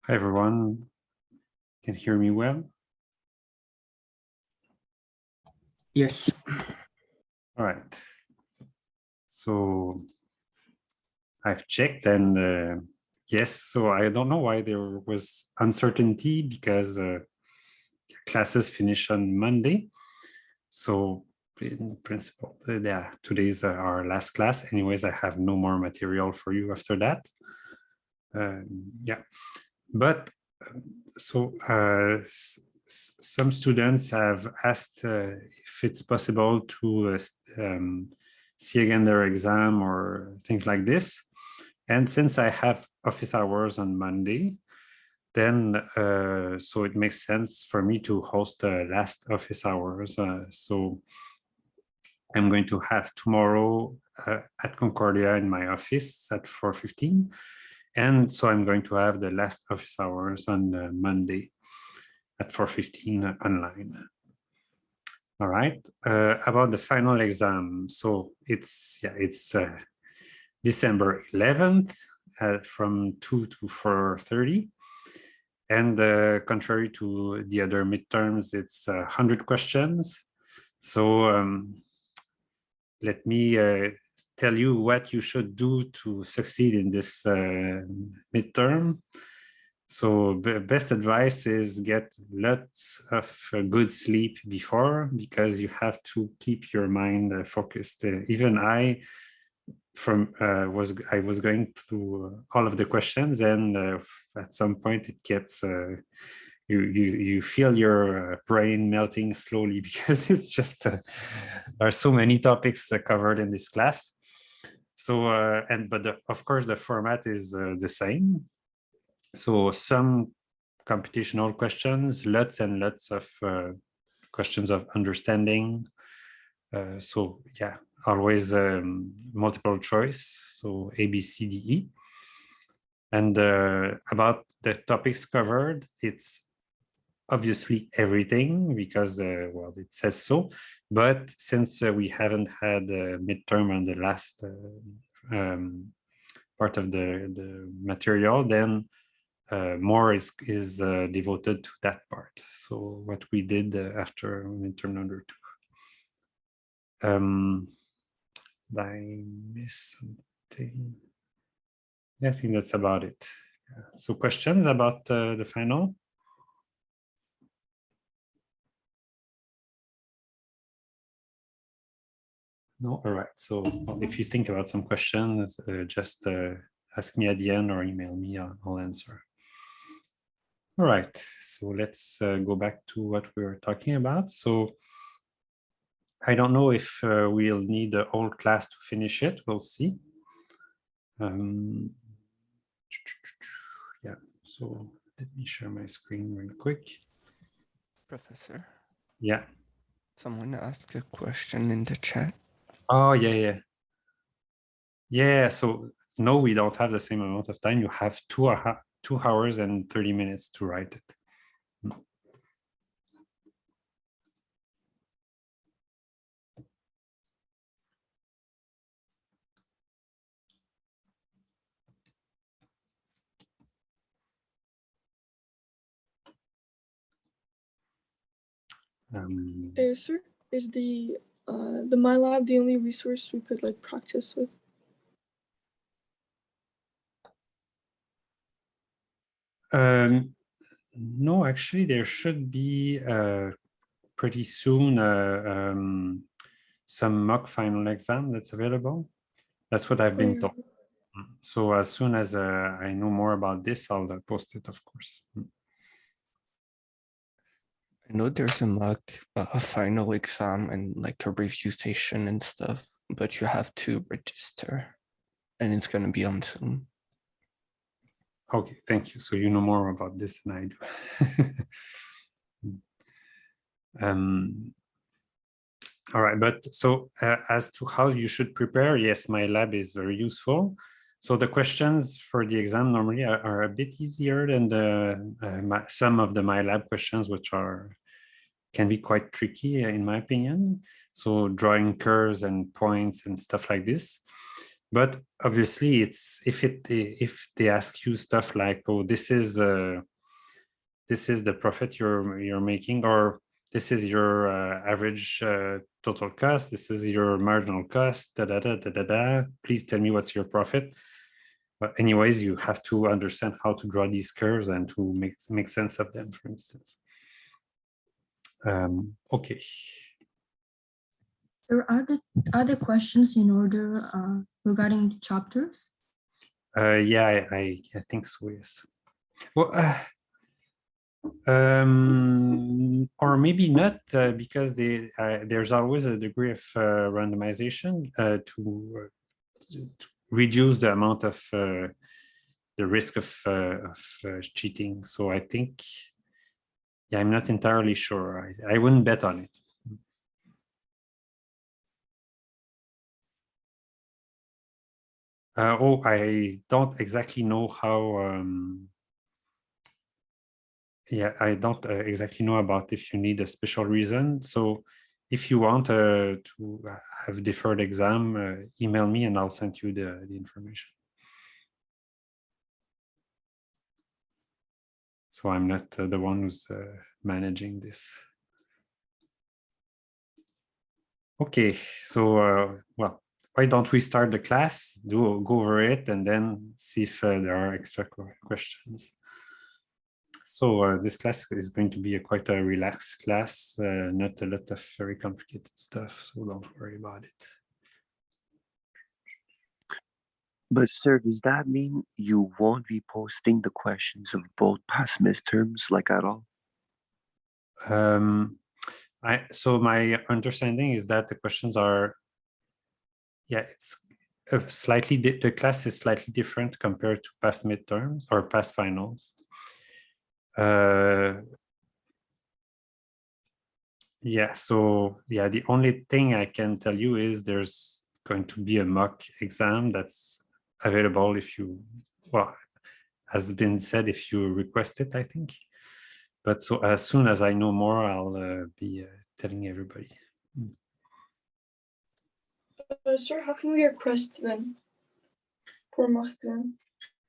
Hi, everyone. Can you hear me well? Yes. All right. So I've checked and yes, so I don't know why there was uncertainty because classes finish on Monday. So in principle, yeah, today's our last class. Anyways, I have no more material for you after that. Yeah, but so some students have asked if it's possible to see again their exam or things like this. And since I have office hours on Monday, then so it makes sense for me to host the last office hours. So I'm going to have tomorrow at Concordia in my office at 4:15. And so I'm going to have the last office hours on Monday at 4:15 online. All right. About the final exam. So it's December 11th from 2 to 4:30. And contrary to the other midterms, it's 100 questions. So let me tell you what you should do to succeed in this midterm. So the best advice is get lots of good sleep before, because you have to keep your mind focused. Even I was going through all of the questions, and at some point it gets you feel your brain melting slowly because it's just there are so many topics covered in this class. So but of course the format is the same. So some computational questions, lots and lots of questions of understanding. So yeah, always multiple choice. So A, B, C, D, E. And about the topics covered, it's obviously everything because, well, it says so. But since we haven't had a midterm on the last part of the material, then more is devoted to that part. So what we did after midterm number 2. Did I miss something? Yeah, I think that's about it. Yeah. So questions about the final? No? All right. So if you think about some questions, just ask me at the end or email me, I'll answer. All right, so let's go back to what we were talking about. So I don't know if we'll need the whole class to finish it. We'll see. Yeah, so let me share my screen real quick. Professor. Yeah. Someone asked a question in the chat. Oh, yeah. Yeah, so no, we don't have the same amount of time. You have 2 hours and 30 minutes to write it. Sir, is the MyLab the only resource we could like practice with? No, actually, there should be pretty soon some mock final exam that's available. That's what I've been told. So as soon as I know more about this, I'll post it, of course. I know there's a final exam and like a review station and stuff, but you have to register and it's going to be on Zoom. Okay, thank you. So you know more about this than I do. All right, but so as to how you should prepare, yes, MyLab is very useful. So the questions for the exam normally are a bit easier than some of the MyLab questions, which can be quite tricky in my opinion. So drawing curves and points and stuff like this. But obviously, it's if they ask you stuff like, "Oh, this is the profit you're making," or "This is your average total cost. This is your marginal cost. Da da da da da da. Please tell me what's your profit." But anyways, you have to understand how to draw these curves and to make sense of them, for instance. Okay. There are the other questions in order regarding the chapters. Yeah, I think so. Yes. Well, or maybe not, because there's always a degree of randomization to reduce the amount of the risk of cheating. So I think, yeah, I'm not entirely sure. I wouldn't bet on it. Oh, I don't exactly know how. Yeah, I don't exactly know about if you need a special reason. So if you want to have deferred exam, email me and I'll send you the information. So I'm not the one who's managing this. Okay, so well, why don't we start the class, go over it, and then see if there are extra questions. So this class is going to be quite a relaxed class, not a lot of very complicated stuff, so don't worry about it. But sir, does that mean you won't be posting the questions of both past midterms like at all? So my understanding is that the questions are, yeah, it's slightly, the class is slightly different compared to past midterms or past finals. Yeah, so yeah, the only thing I can tell you is there's going to be a mock exam that's available if you, well, has been said, if you request it, I think. But so as soon as I know more, I'll be telling everybody. Sir, how can we request then for mock exam?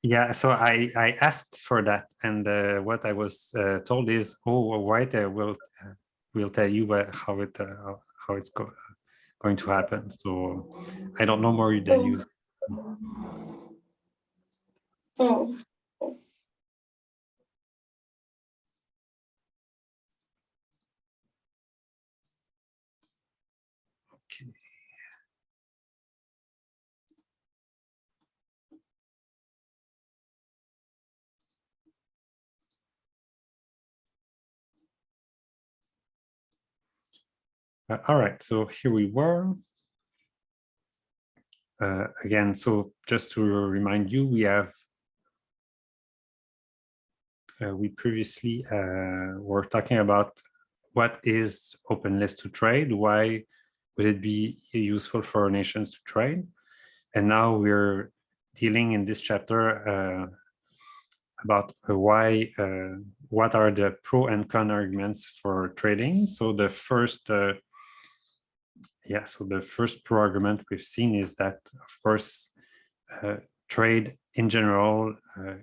Yeah, so I asked for that, and what I was told is, oh, White will tell you how it's going to happen. So I don't know more than you. Oh. Okay. All right, so here we were. Again, so just to remind you, we previously were talking about what is open list to trade, why would it be useful for nations to trade, and now we're dealing in this chapter about what are the pro and con arguments for trading. So the first pro argument we've seen is that, of course, trade in general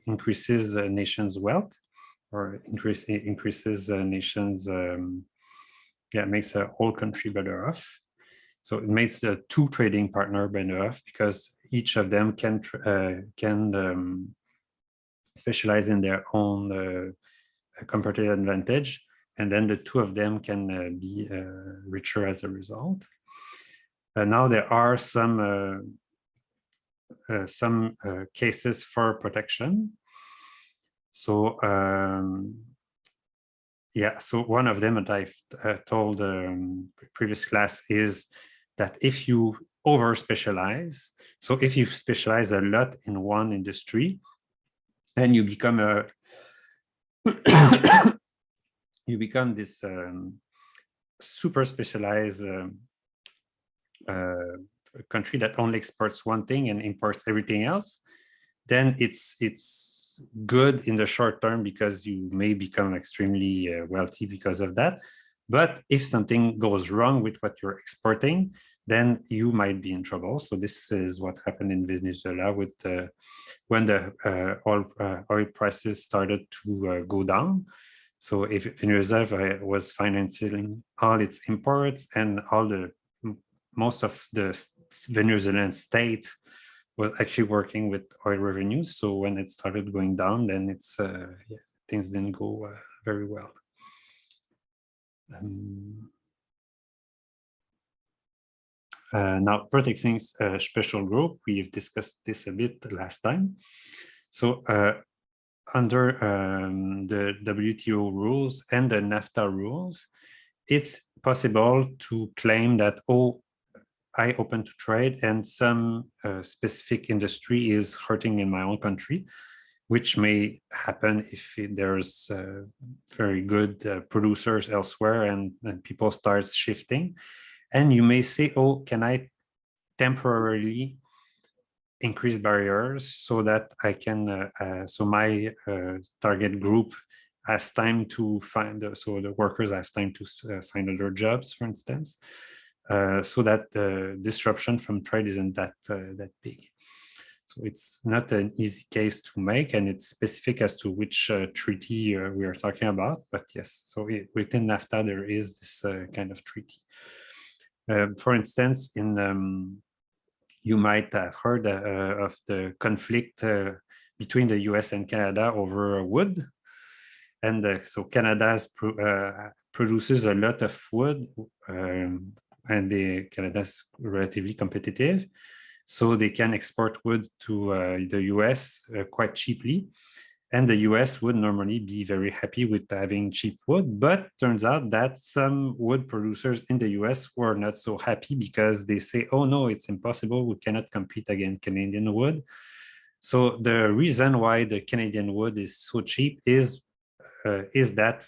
increases a nation's wealth, or increases a nation's, makes a whole country better off. So it makes the two trading partner better off because each of them can specialize in their own competitive advantage, and then the two of them can be richer as a result. Now there are some cases for protection. So so one of them that I've told previous class is that if you over specialize, so if you specialize a lot in one industry, and you become this super specialized country that only exports one thing and imports everything else, then it's good in the short term because you may become extremely wealthy because of that. But if something goes wrong with what you're exporting, then you might be in trouble. So this is what happened in Venezuela with when the oil prices started to go down. So if Venezuela was financing all its imports and most of the Venezuelan state was actually working with oil revenues. So when it started going down, then things didn't go very well. Now, protecting special group, we've discussed this a bit last time. So under the WTO rules and the NAFTA rules, it's possible to claim that, oh, I open to trade and some specific industry is hurting in my own country, which may happen if there's very good producers elsewhere and people start shifting. And you may say, oh, can I temporarily increase barriers so that I can, so my target group has time to find, so the workers have time to find other jobs, for instance, so that the disruption from trade isn't that big. So it's not an easy case to make, and it's specific as to which treaty we are talking about. But yes, so within NAFTA, there is this kind of treaty. For instance, you might have heard of the conflict between the US and Canada over wood. And so Canada produces a lot of wood, and Canada's relatively competitive. So they can export wood to the US quite cheaply. And the US would normally be very happy with having cheap wood, but turns out that some wood producers in the US were not so happy because they say, oh no, it's impossible, we cannot compete against Canadian wood. So the reason why the Canadian wood is so cheap is that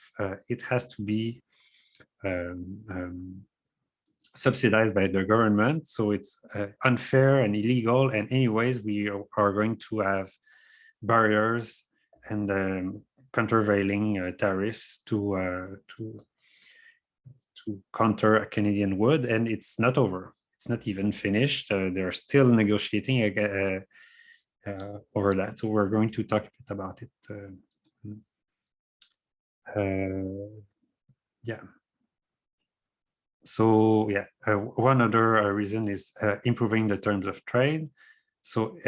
it has to be subsidized by the government. So it's unfair and illegal. And anyways, we are going to have barriers and countervailing tariffs to counter Canadian wood, and it's not over. It's not even finished. They're still negotiating over that. So we're going to talk a bit about it. Yeah. So yeah, one other reason is improving the terms of trade. So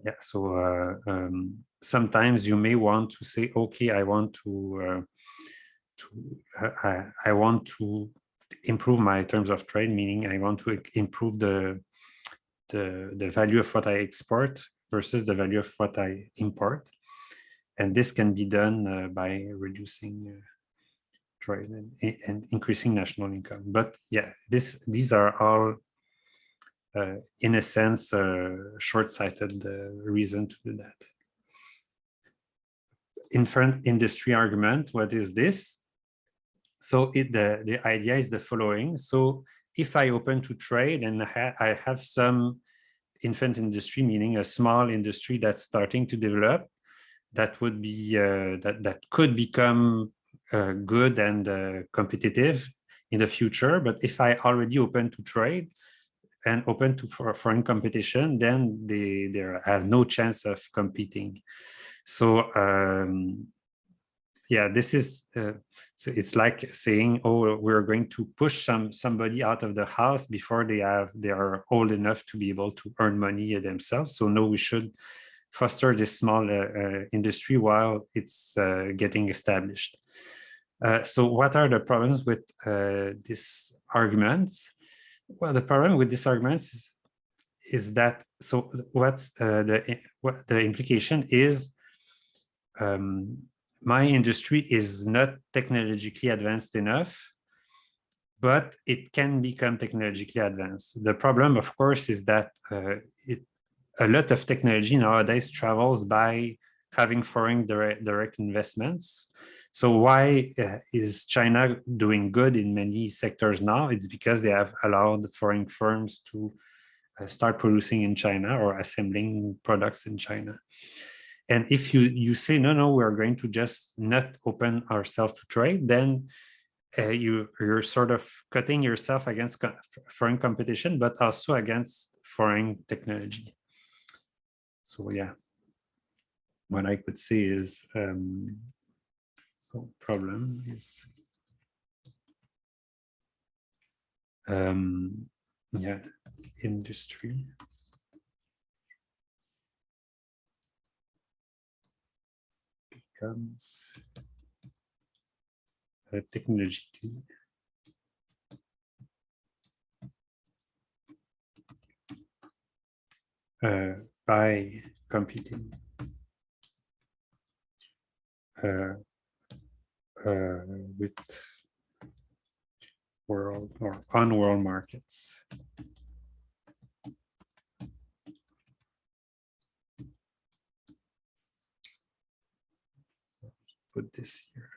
yeah, so sometimes you may want to say, okay, I want to improve my terms of trade, meaning I want to improve the value of what I export versus the value of what I import, and this can be done by reducing trade and increasing national income. But yeah, these are all in a sense, short-sighted reason to do that. Inferent industry argument, what is this? So the idea is the following. So if I open to trade and I have some infant industry, meaning a small industry that's starting to develop, that would be, that could become good and competitive in the future. But if I already open to trade, and open to foreign competition, then they have no chance of competing. So yeah, this is so it's like saying, oh, we're going to push somebody out of the house before they are old enough to be able to earn money themselves. So no, we should foster this small industry while it's getting established. So what are the problems with these arguments? Well, the problem with these arguments is that, so what's the implication is my industry is not technologically advanced enough, but it can become technologically advanced. The problem, of course, is that a lot of technology nowadays travels by having foreign direct investments. So why is China doing good in many sectors now? It's because they have allowed foreign firms to start producing in China or assembling products in China. And if you say, no, we're going to just not open ourselves to trade, then you're sort of cutting yourself against foreign competition, but also against foreign technology. So yeah, what I could say is, so problem is, yeah, industry. Becomes technologically by competing with world or on world markets. Put this here.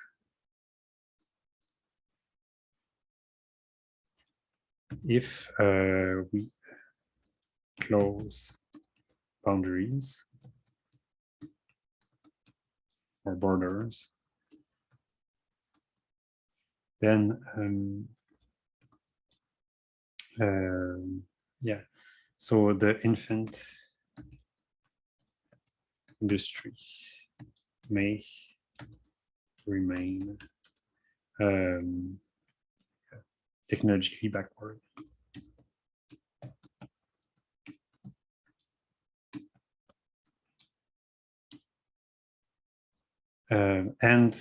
If we close boundaries or borders, then yeah, so the infant industry may remain technologically backward. And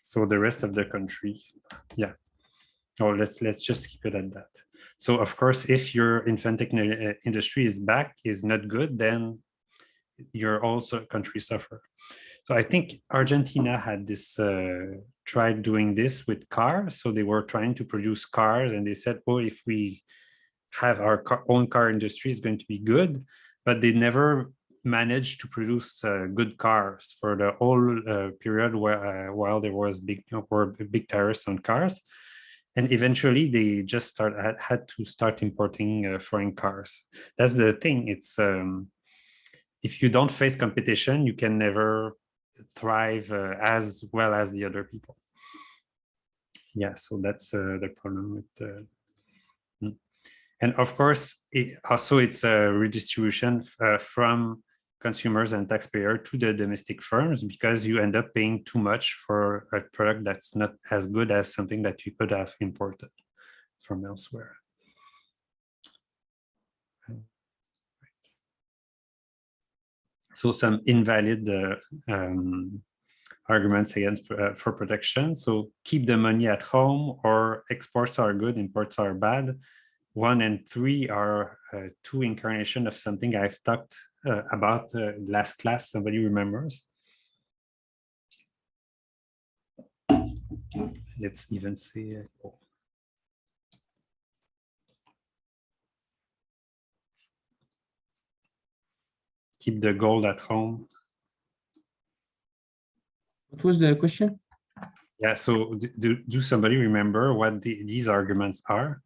so the rest of the country, yeah. Oh, let's just keep it at that. So of course, if your infant industry is not good, then your also country suffer. So I think Argentina had this tried doing this with cars. So they were trying to produce cars, and they said, "Oh, if we have our own car industry, it's going to be good," but they never managed to produce good cars for the whole period while there was big tariffs on cars. And eventually they just had to start importing foreign cars. That's the thing. It's if you don't face competition, you can never thrive as well as the other people. Yeah, so that's the problem with. And of course, it's a redistribution from consumers and taxpayer to the domestic firms, because you end up paying too much for a product that's not as good as something that you could have imported from elsewhere. So some invalid arguments against for protection. So keep the money at home, or exports are good, imports are bad. 1 and 3 are two incarnation of something I've talked about last class. Somebody remembers? Let's even see. Keep the gold at home. What was the question? Yeah, so do somebody remember what these arguments are?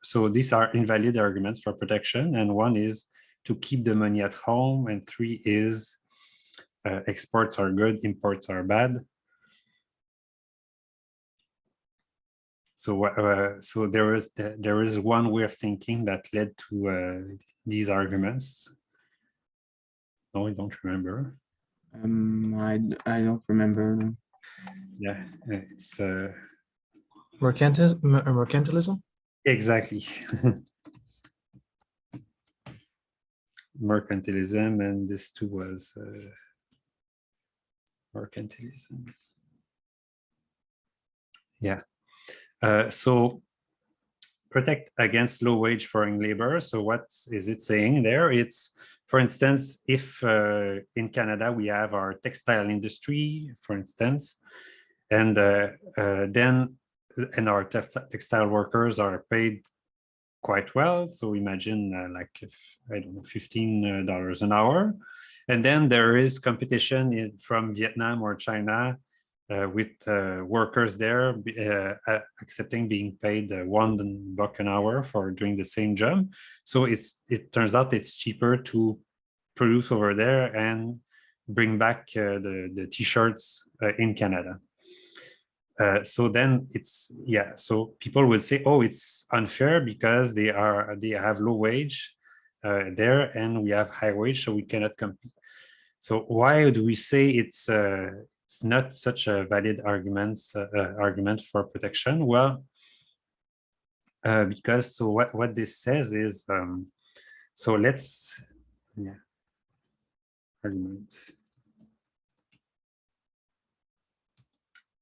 So these are invalid arguments for protection, and 1 is to keep the money at home, and 3 is exports are good, imports are bad. So so there is one way of thinking that led to these arguments. No, I don't remember. I don't remember. Yeah, it's Mercantilism? exactly. Mercantilism, and this too was mercantilism. Yeah. So protect against low wage foreign labor. So what is it saying there? It's, for instance, if in Canada we have our textile industry, for instance, and then our textile workers are paid quite well. So imagine like, if I don't know, $15 an hour, and then there is competition from Vietnam or China with workers there accepting being paid $1 an hour for doing the same job. So it turns out it's cheaper to produce over there and bring back the t-shirts in Canada. So then it's, yeah, so people would say, oh, it's unfair because they have low wage there and we have high wage, so we cannot compete. So why do we say it's not such a valid argument for protection? Well, because so what this says is, so let's, yeah, argument.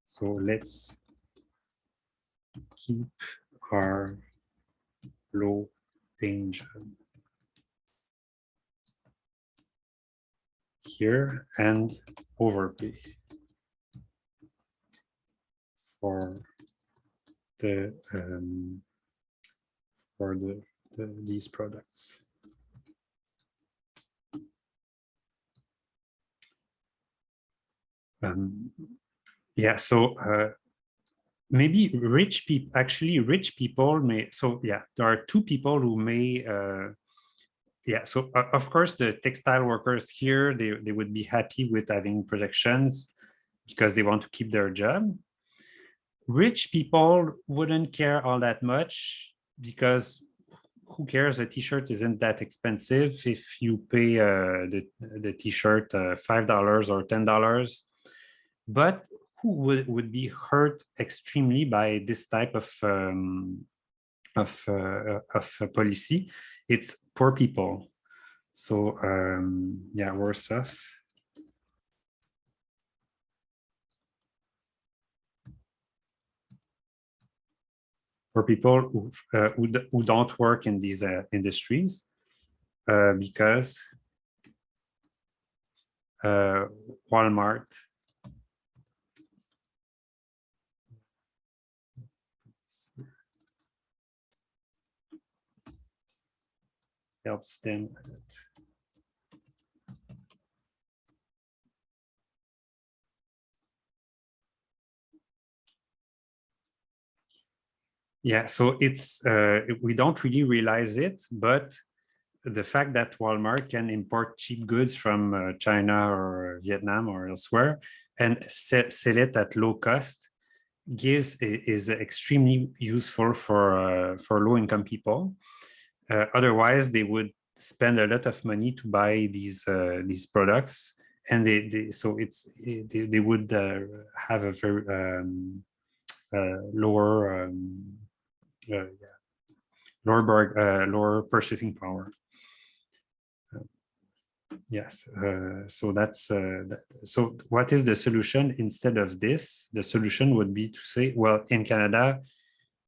So let's keep our low paying job here and overpay for the these products. Yeah, so maybe rich people may, so yeah, there are two people who may, yeah, so of course the textile workers here, they would be happy with having protections because they want to keep their job. Rich people wouldn't care all that much because who cares? A t-shirt isn't that expensive if you pay the t-shirt $5 or $10. But who would be hurt extremely by this type of policy? It's poor people. So yeah, worse off. For people who don't work in these industries, because Walmart helps them. Yeah, so it's we don't really realize it, but the fact that Walmart can import cheap goods from China or Vietnam or elsewhere and sell it at low cost is extremely useful for low-income people. Otherwise, they would spend a lot of money to buy these products, and they would have a very lower lower purchasing power. Yes, so that's so what is the solution instead of this? The solution would be to say, well, in Canada,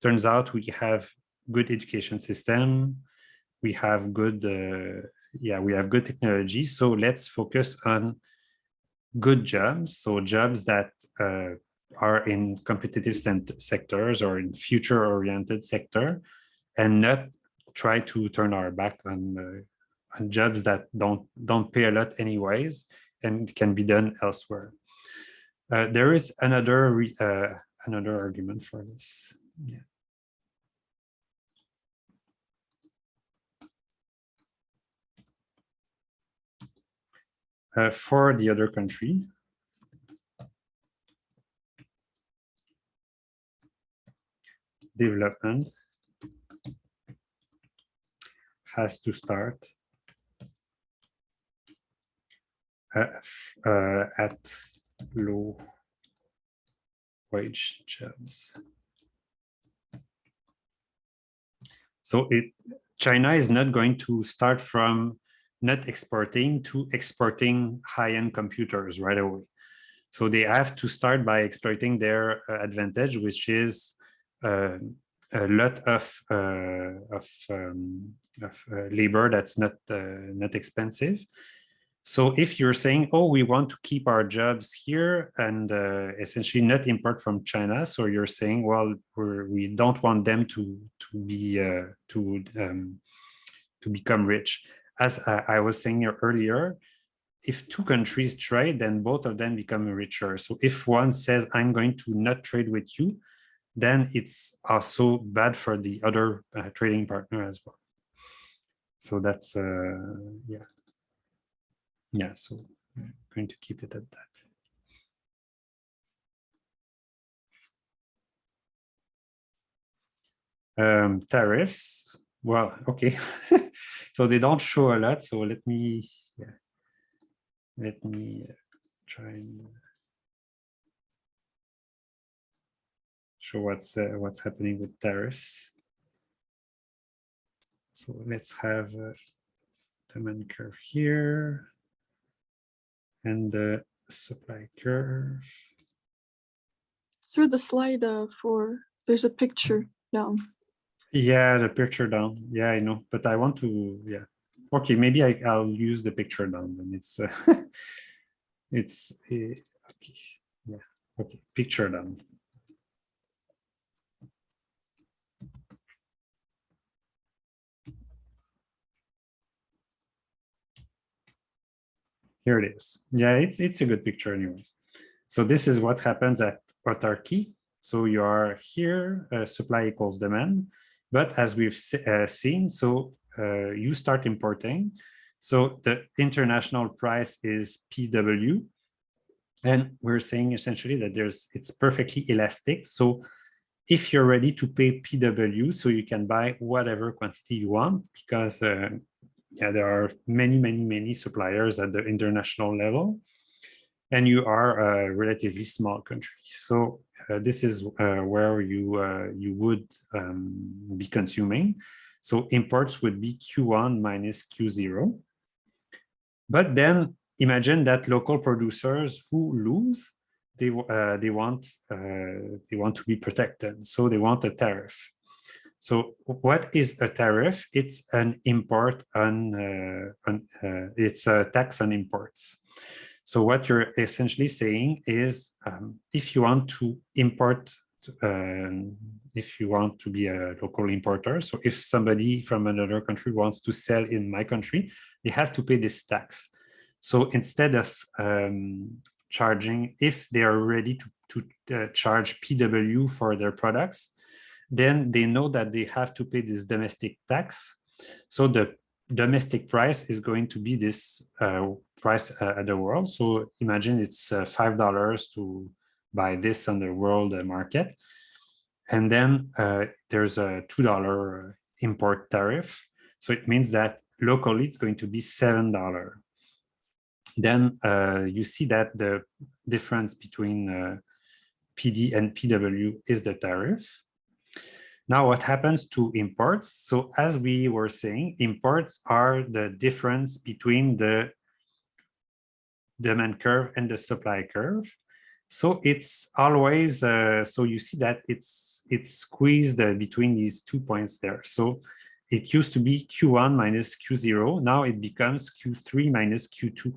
turns out we have good education system, we have good we have good technology, so let's focus on good jobs, so jobs that are in competitive sectors or in future oriented sector, and not try to turn our back on jobs that don't pay a lot anyways and can be done elsewhere. There is another argument for this. Yeah. For the other country, development has to start at low wage jobs. So China is not going to start from not exporting to exporting high-end computers right away. So they have to start by exploiting their advantage, which is a lot of labor that's not expensive. So if you're saying, oh, we want to keep our jobs here and essentially not import from China, so you're saying, well, we don't want them to become rich. As I was saying earlier, if two countries trade, then both of them become richer. So if one says, I'm going to not trade with you, then it's also bad for the other trading partner as well. So that's, yeah. Yeah, so I'm going to keep it at that. Tariffs. Well, okay. So they don't show a lot. So let me try and show what's happening with tariffs. So let's have demand curve here and the supply curve. Through the slide there's a picture down. Yeah, the picture down. Yeah, I know, but I want to, yeah. Okay, maybe I'll use the picture down then. It's it's okay. Yeah, okay, picture down. Here it is. Yeah, it's a good picture anyways. So this is what happens at autarky. So you are here, supply equals demand. But as we've seen, so you start importing. So the international price is PW. And we're saying essentially that it's perfectly elastic. So if you're ready to pay PW, so you can buy whatever quantity you want, because yeah, there are many suppliers at the international level, and you are a relatively small country. So this is where you would be consuming. So imports would be Q1 minus Q0. But then imagine that local producers who lose, they want to be protected. So they want a tariff. So what is a tariff? It's an import it's a tax on imports. So what you're essentially saying is, if you want to import, if you want to be a local importer, so if somebody from another country wants to sell in my country, they have to pay this tax. So instead of charging, if they are ready to charge PW for their products, then they know that they have to pay this domestic tax. So the domestic price is going to be this price at the world. So imagine it's $5 to buy this on the world market. And then there's a $2 import tariff. So it means that locally it's going to be $7. Then you see that the difference between PD and PW is the tariff. Now, what happens to imports? So as we were saying, imports are the difference between the demand curve and the supply curve. So it's always, so you see that it's squeezed between these 2 points there. So it used to be Q1 minus Q0. Now it becomes Q3 minus Q2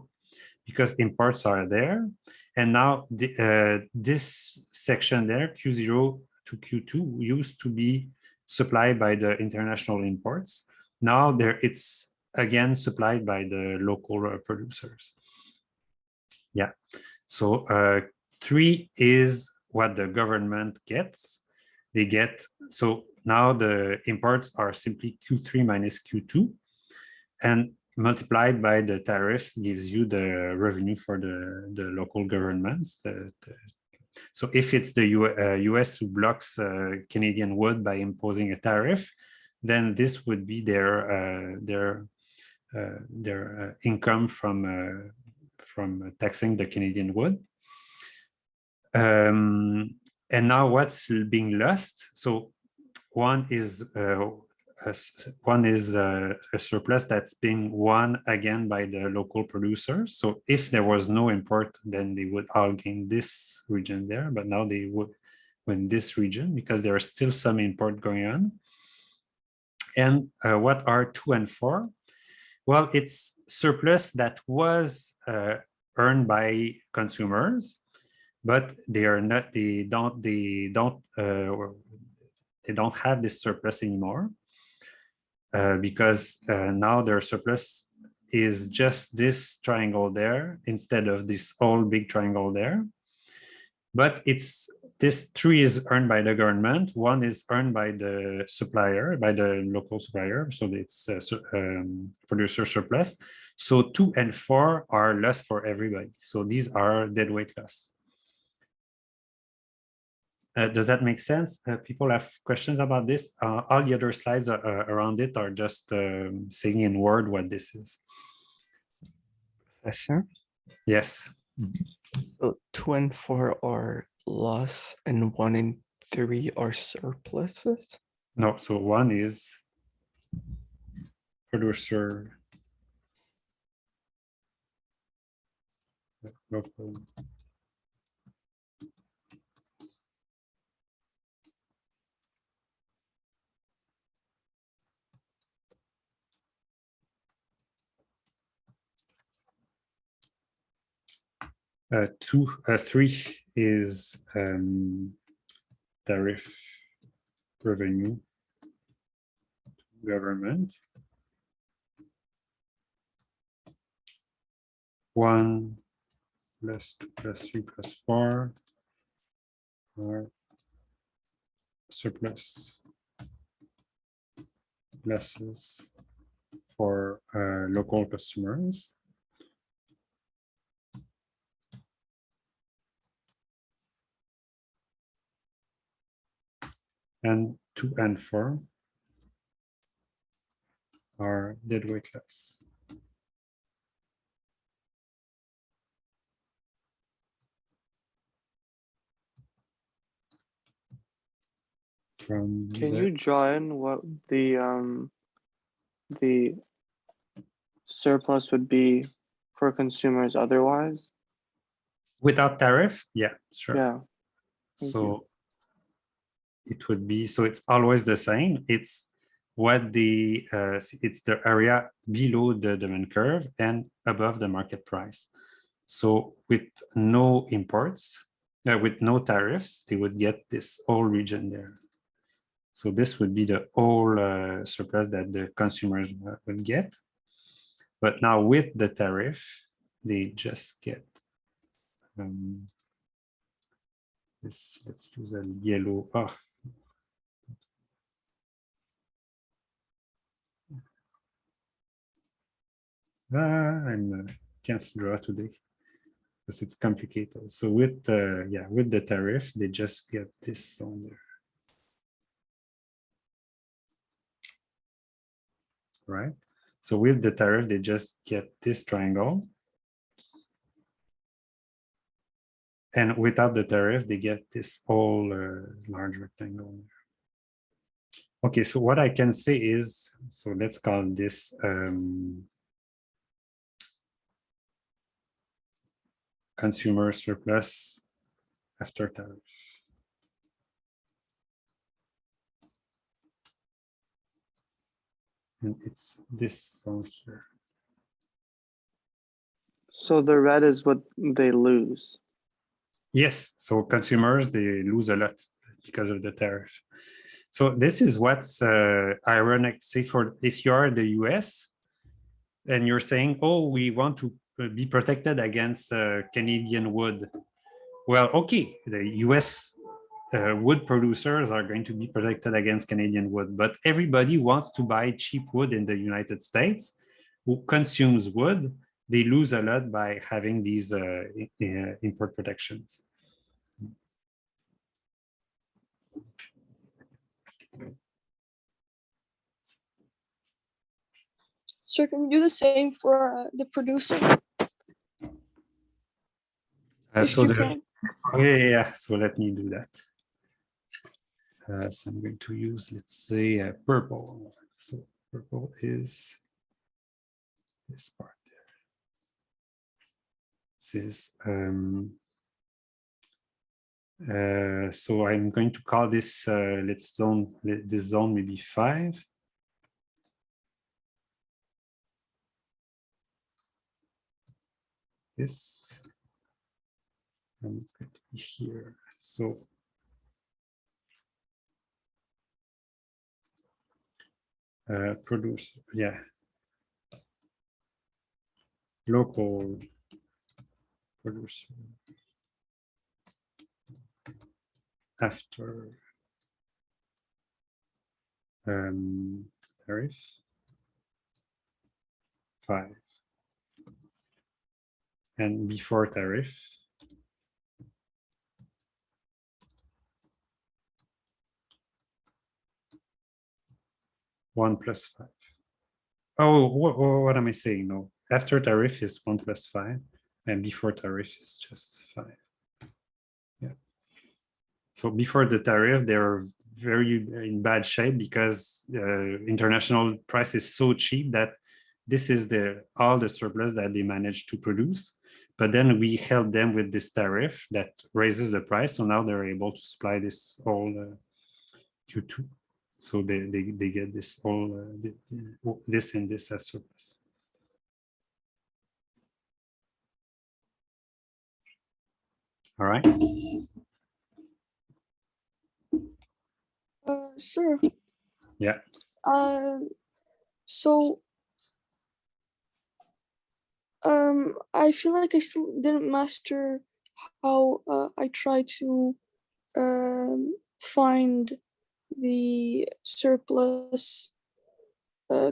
because imports are there. And now this section there, Q0 to Q2, used to be supplied by the international imports. Now it's again supplied by the local producers. Yeah, so 3 is what the government gets. They get, so now the imports are simply Q3 minus Q2, and multiplied by the tariffs gives you the revenue for the local governments. So if it's the US who blocks Canadian wood by imposing a tariff, then this would be their income from taxing the Canadian wood. And now what's being lost? So one is a surplus that's being won again by the local producers. So if there was no import, then they would all gain this region there, but now they would win this region because there is still some import going on. And what are 2 and 4? Well, it's surplus that was earned by consumers, but they are not. They don't have this surplus anymore. Because now their surplus is just this triangle there instead of this whole big triangle there. But this 3 is earned by the government, 1 is earned by the supplier, by the local supplier, so it's producer surplus. So 2 and 4 are loss for everybody. So these are deadweight loss. Does that make sense? People have questions about this. All the other slides around it are just saying in word what this is. Professor? Yes. So 2 and 4 are loss and 1 and 3 are surpluses. No, so one is producer local. Three is tariff revenue government. 1 plus 2 plus 3 plus 4 are surplus losses for local customers. And 2 and 4 are deadweight loss. From Can the- you draw in what the surplus would be for consumers otherwise? without tariff? Yeah, sure. Yeah. Thank So it would be, so it's always the same. It's what the, it's the area below the demand curve and above the market price. So with no imports, with no tariffs, they would get this whole region there. So this would be the whole surplus that the consumers would get. But now with the tariff, they just get this. Let's use a yellow. Oh. I can't draw today because it's complicated. So with yeah, with the tariff, they just get this on there. Right? So with the tariff, they just get this triangle. And without the tariff, they get this whole large rectangle. Okay, so what I can say is, so let's call this consumer surplus after tariff. And it's this zone here. So the red is what they lose. Yes, so consumers, they lose a lot because of the tariff. So this is what's ironic. Say for if you are the US and you're saying, oh, we want to be protected against Canadian wood. Well, okay, the US wood producers are going to be protected against Canadian wood, but everybody wants to buy cheap wood in the United States who consumes wood. They lose a lot by having these import protections. Sir, can we do the same for the producer? If So you the, can. yeah, so let me do that. So I'm going to use, let's say, purple. So purple is this part there. This is so I'm going to call this let's zone this zone maybe 5. This and it's going to be here. So producer, yeah, local producer after tariff 5 and before tariff 1 plus 5. Oh, what am I saying? No, after tariff is 1 plus 5, and before tariff is just 5. Yeah. So before the tariff, they're very in bad shape because international price is so cheap that this is all the surplus that they managed to produce. But then we help them with this tariff that raises the price. So now they're able to supply this all Q2. So they get this all this and this as surplus. All right. Sir. Yeah. So I feel like I still didn't master how I try to find the surplus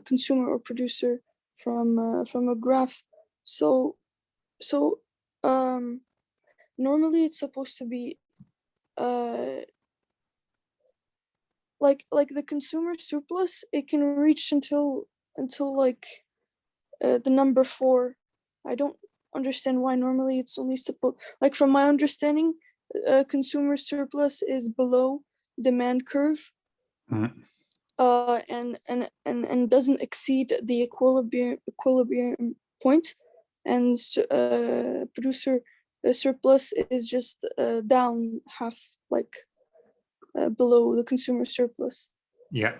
consumer or producer from a graph. So normally it's supposed to be like the consumer surplus, it can reach until like the number 4. I don't understand why normally it's only supposed, like from my understanding, consumer surplus is below demand curve. Mhm. And doesn't exceed the equilibrium point, and producer surplus is just down half, like below the consumer surplus. Yeah.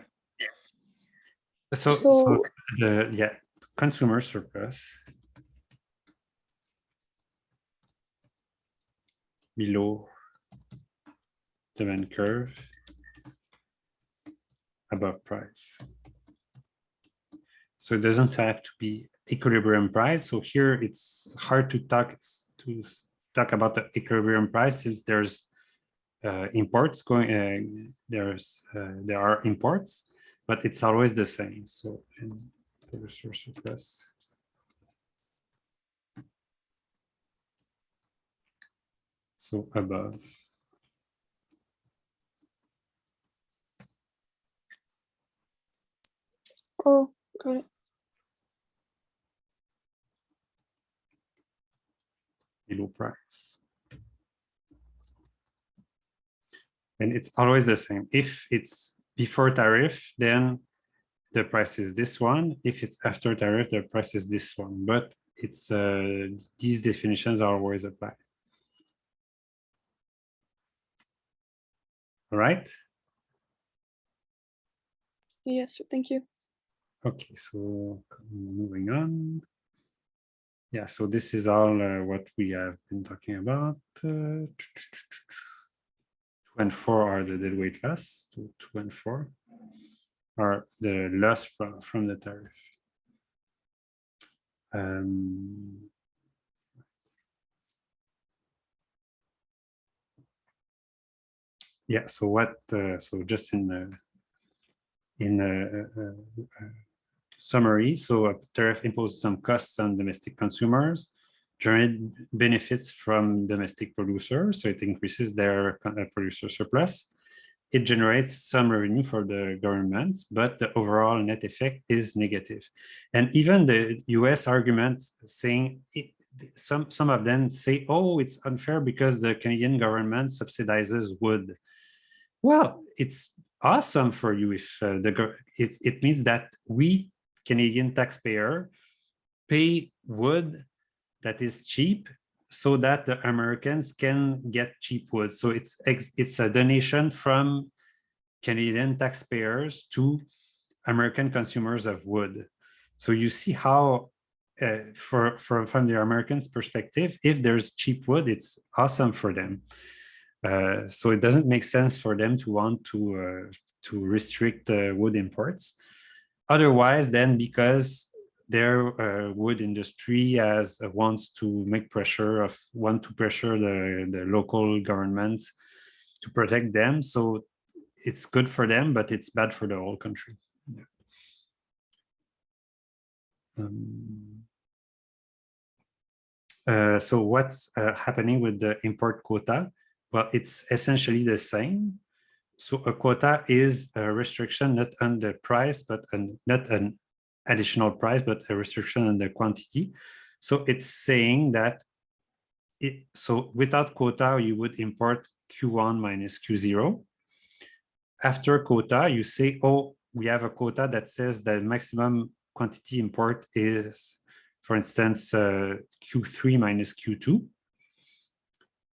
So So the consumer surplus below demand curve, above price. So it doesn't have to be equilibrium price. So here it's hard to talk about the equilibrium price since there's imports going. There are imports, but it's always the same. So producer surplus. So above. oh, got it. Below price. And it's always the same. If it's before tariff, then the price is this one. If it's after tariff, the price is this one. But it's these definitions are always applied. All right. Yes, sir, thank you. Okay, so moving on. Yeah, so this is all what we have been talking about. 2 and 4 are the deadweight loss. 2 and 4 are the loss from the tariff. Yeah, so what? So just in summary, so a tariff imposes some costs on domestic consumers, generate benefits from domestic producers, so it increases their producer surplus. It generates some revenue for the government, but the overall net effect is negative. And even the US argument saying some of them say, oh, it's unfair because the Canadian government subsidizes wood. Well, it's awesome for you if it means that we Canadian taxpayer pay wood that is cheap so that the Americans can get cheap wood. So it's a donation from Canadian taxpayers to American consumers of wood. So you see how from the Americans' perspective, if there's cheap wood, it's awesome for them. So it doesn't make sense for them to want to restrict wood imports. Otherwise, then because their wood industry wants to pressure the local government to protect them. So it's good for them, but it's bad for the whole country. Yeah. So what's happening with the import quota? Well, it's essentially the same. so a quota is a restriction not on the price, but not an additional price, but a restriction on the quantity. So it's saying that so without quota, you would import Q1 minus Q0. After quota, you say, oh, we have a quota that says the maximum quantity import is, for instance, Q3 minus Q2.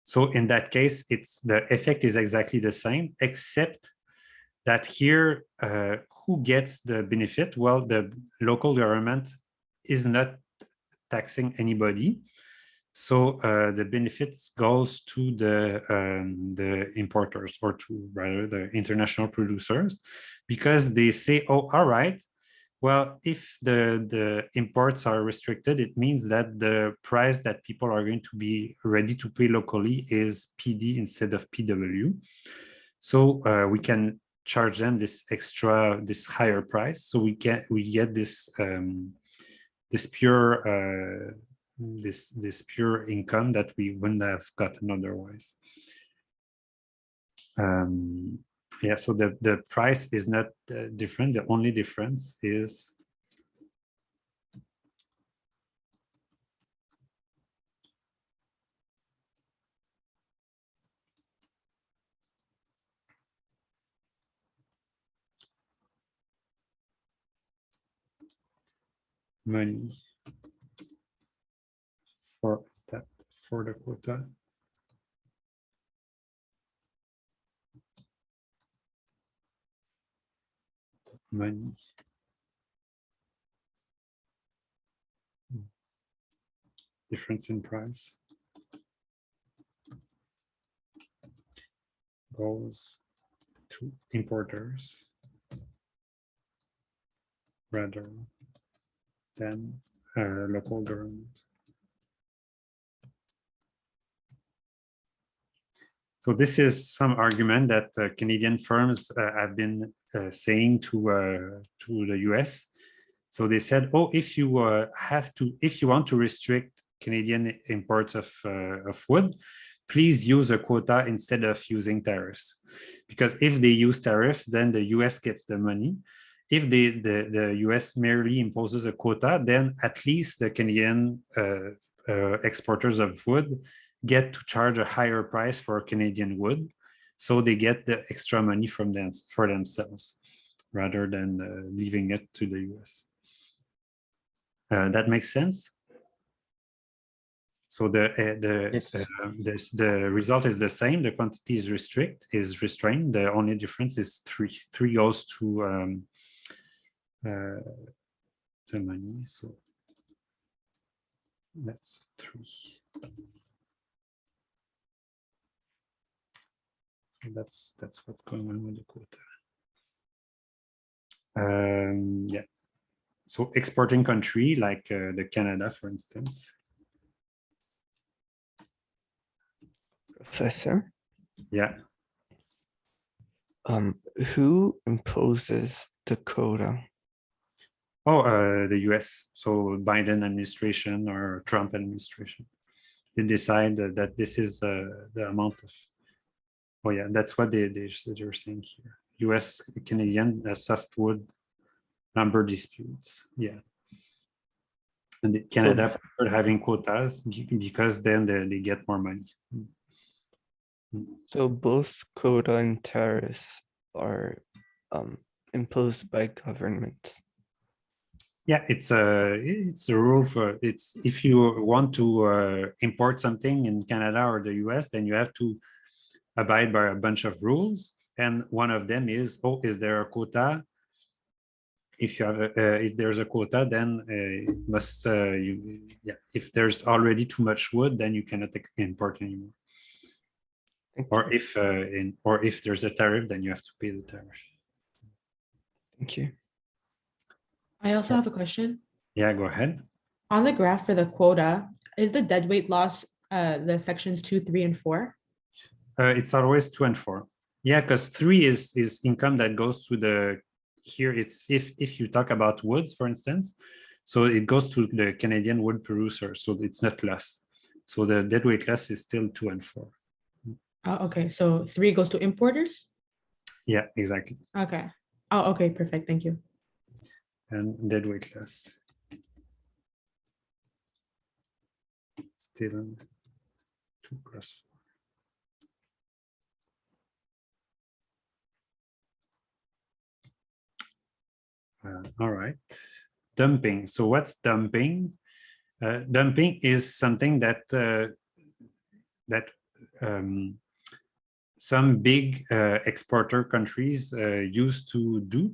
So in that case, the effect is exactly the same, except that here, who gets the benefit? Well, the local government is not taxing anybody. So the benefits goes to the importers, or to rather the international producers, because they say, oh, all right, well, if the imports are restricted, it means that the price that people are going to be ready to pay locally is PD instead of PW. So we can charge them this higher price. So we get this this pure pure income that we wouldn't have gotten otherwise. Yeah, so the price is not different. The only difference is money for the quota. Money. Difference in price goes to importers rather than local government. So this is some argument that Canadian firms have been saying to the US. So they said, oh, if you want to restrict Canadian imports of wood, please use a quota instead of using tariffs. Because if they use tariff, then the US gets the money. If the US merely imposes a quota, then at least the Canadian exporters of wood get to charge a higher price for Canadian wood. So they get the extra money for themselves, rather than leaving it to the US. That makes sense? So Yes. the result is the same. The quantity is restrained. The only difference is three goes to the money. So that's 3. So that's what's going on with the quota. Yeah. So exporting country like the Canada, for instance. Professor, Yeah. who imposes the quota? Oh, the US. So Biden administration or Trump administration. They decide that this is the amount of. Oh yeah, that's what they're saying here. US Canadian softwood lumber disputes. Yeah. And Canada preferred having quotas because then they get more money. So both quota and tariffs are imposed by governments. Yeah, it's a rule for if you want to import something in Canada or the US, then you have to abide by a bunch of rules, and one of them is, oh, is there a quota? If you have if there's a quota, then if there's already too much wood, then you cannot import anymore. Or if there's a tariff, then you have to pay the tariff. Thank you. I also have a question. Yeah, go ahead. On the graph for the quota, is the deadweight loss the sections 2, 3, and 4? It's always 2 and 4. Yeah, because 3 is income that goes to the, here it's if you talk about woods, for instance, so it goes to the Canadian wood producer, so it's not loss. So the deadweight loss is still 2 and 4. Okay, so 3 goes to importers? Yeah, exactly. Okay. Oh, okay, perfect. Thank you. And deadweight loss. Still 2 plus 4. All right. Dumping. So what's dumping? Dumping is something that some big exporter countries used to do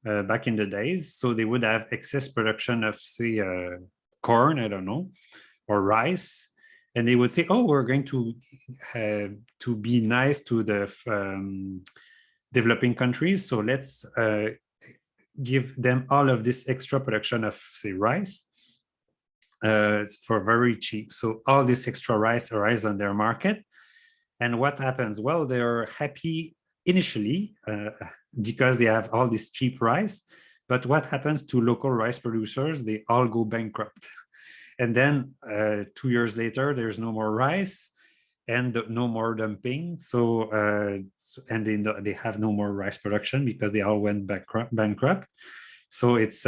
back in the days. So they would have excess production of, say, corn, I don't know, or rice, and they would say, "Oh, we're going to be nice to the developing countries, so let's give them all of this extra production of, say, rice for very cheap." So all this extra rice arrives on their market. And what happens? Well, they're happy initially because they have all this cheap rice. But what happens to local rice producers? They all go bankrupt. And then 2 years later, there's no more rice and no more dumping. So, and they have no more rice production because they all went bankrupt. So it's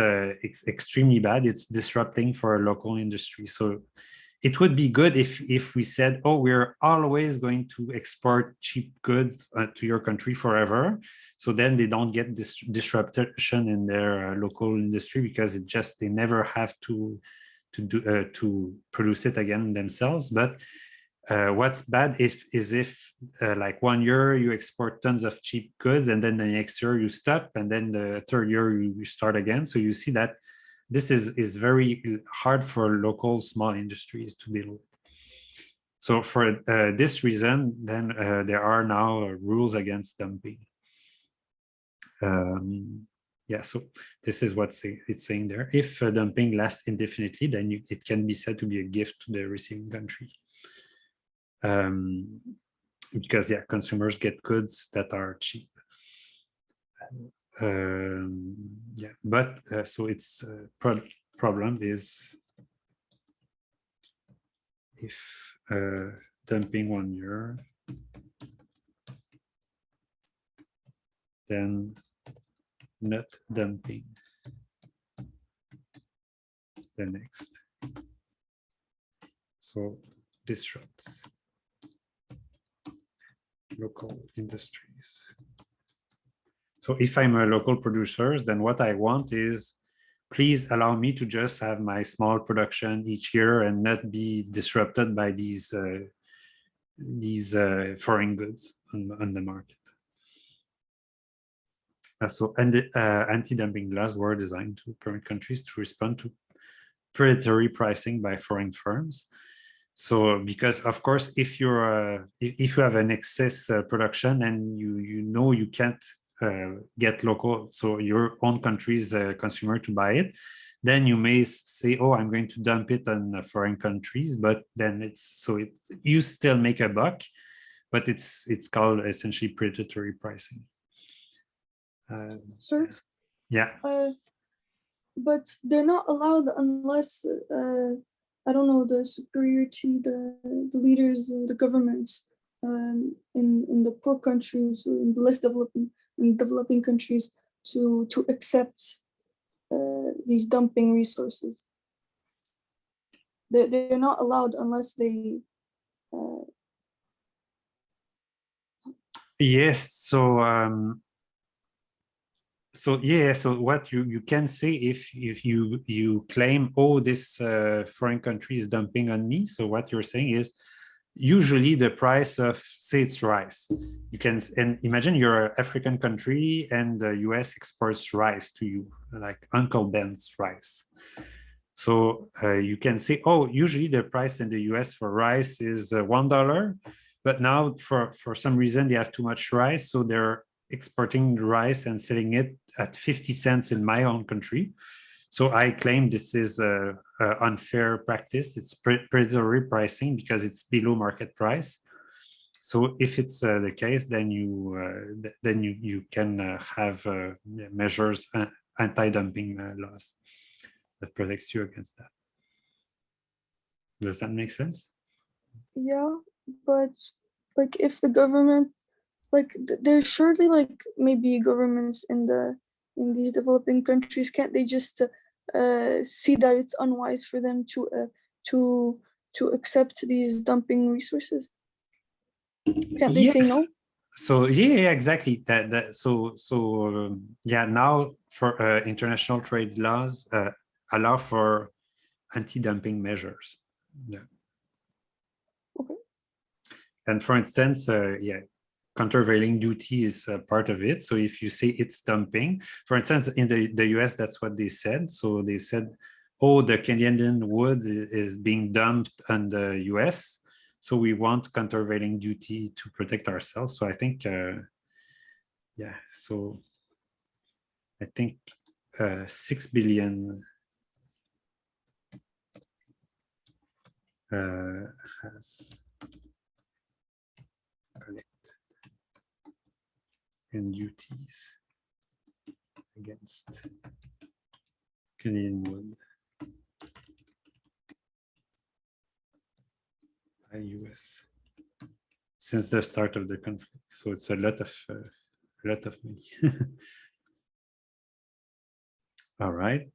extremely bad. It's disrupting for a local industry. So it would be good if we said, "Oh, we're always going to export cheap goods to your country forever." So then they don't get this disruption in their local industry because they never have to produce it again themselves. But what's bad is if like 1 year you export tons of cheap goods and then the next year you stop and then the third year you start again. So you see that this is very hard for local small industries to deal with. So for this reason, then there are now rules against dumping. Yeah, so this is what it's saying there. If dumping lasts indefinitely, then it can be said to be a gift to the receiving country. Because, yeah, consumers get goods that are cheap. Yeah, but so its problem is if dumping 1 year, then not dumping the next. So disrupts local industries. So if I'm a local producer, then what I want is, please allow me to just have my small production each year and not be disrupted by these foreign goods on the market. So, and the anti-dumping laws were designed to permit countries to respond to predatory pricing by foreign firms. So, because of course, if you have an excess production and you know you can't get local, so your own country's consumer to buy it, then you may say, "Oh, I'm going to dump it on foreign countries," but then you still make a buck, but it's called essentially predatory pricing. Sir? Yeah. But they're not allowed unless I don't know, the superiority, the leaders, the governments in the poor countries or in the less developing countries to accept these dumping resources. They're not allowed unless they. Yes. So yeah, so what you can say if you claim, "Oh, this foreign country is dumping on me," so what you're saying is usually the price of, say, it's rice. You can, and imagine you're an African country and the US exports rice to you, like Uncle Ben's rice. So you can say, "Oh, usually the price in the US for rice is $1, but now for some reason they have too much rice, so they're exporting the rice and selling it at 50 cents in my own country. So I claim this is a unfair practice. It's predatory pricing because it's below market price. So if it's the case, then you can have measures, anti-dumping laws that protects you against that. Does that make sense? Yeah, but like if the government like there's surely like maybe governments in these developing countries, can't they just see that it's unwise for them to accept these dumping resources? Can't they say Yes. no? So yeah, exactly. Yeah. Now for international trade laws allow for anti-dumping measures. Yeah. Okay. And for instance, yeah, countervailing duty is part of it. So if you say it's dumping, for instance, in the US, that's what they said. So they said, oh, the Canadian wood is being dumped in the US. So we want countervailing duty to protect ourselves. So I think, yeah, so I think 6 billion has collected in duties against Canadian wood by US since the start of the conflict. So it's a lot of money. All right.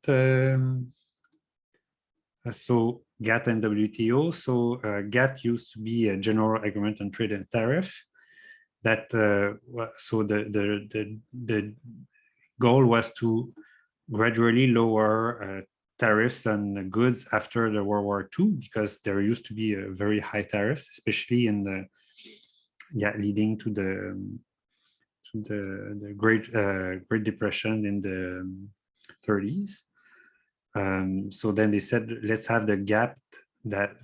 So GATT and WTO. So GATT used to be a general agreement on trade and tariff. That so the goal was to gradually lower tariffs on goods after the World War II, because there used to be a very high tariffs, especially in the leading to the Great Depression in the 30s. So then they said, let's have the gap that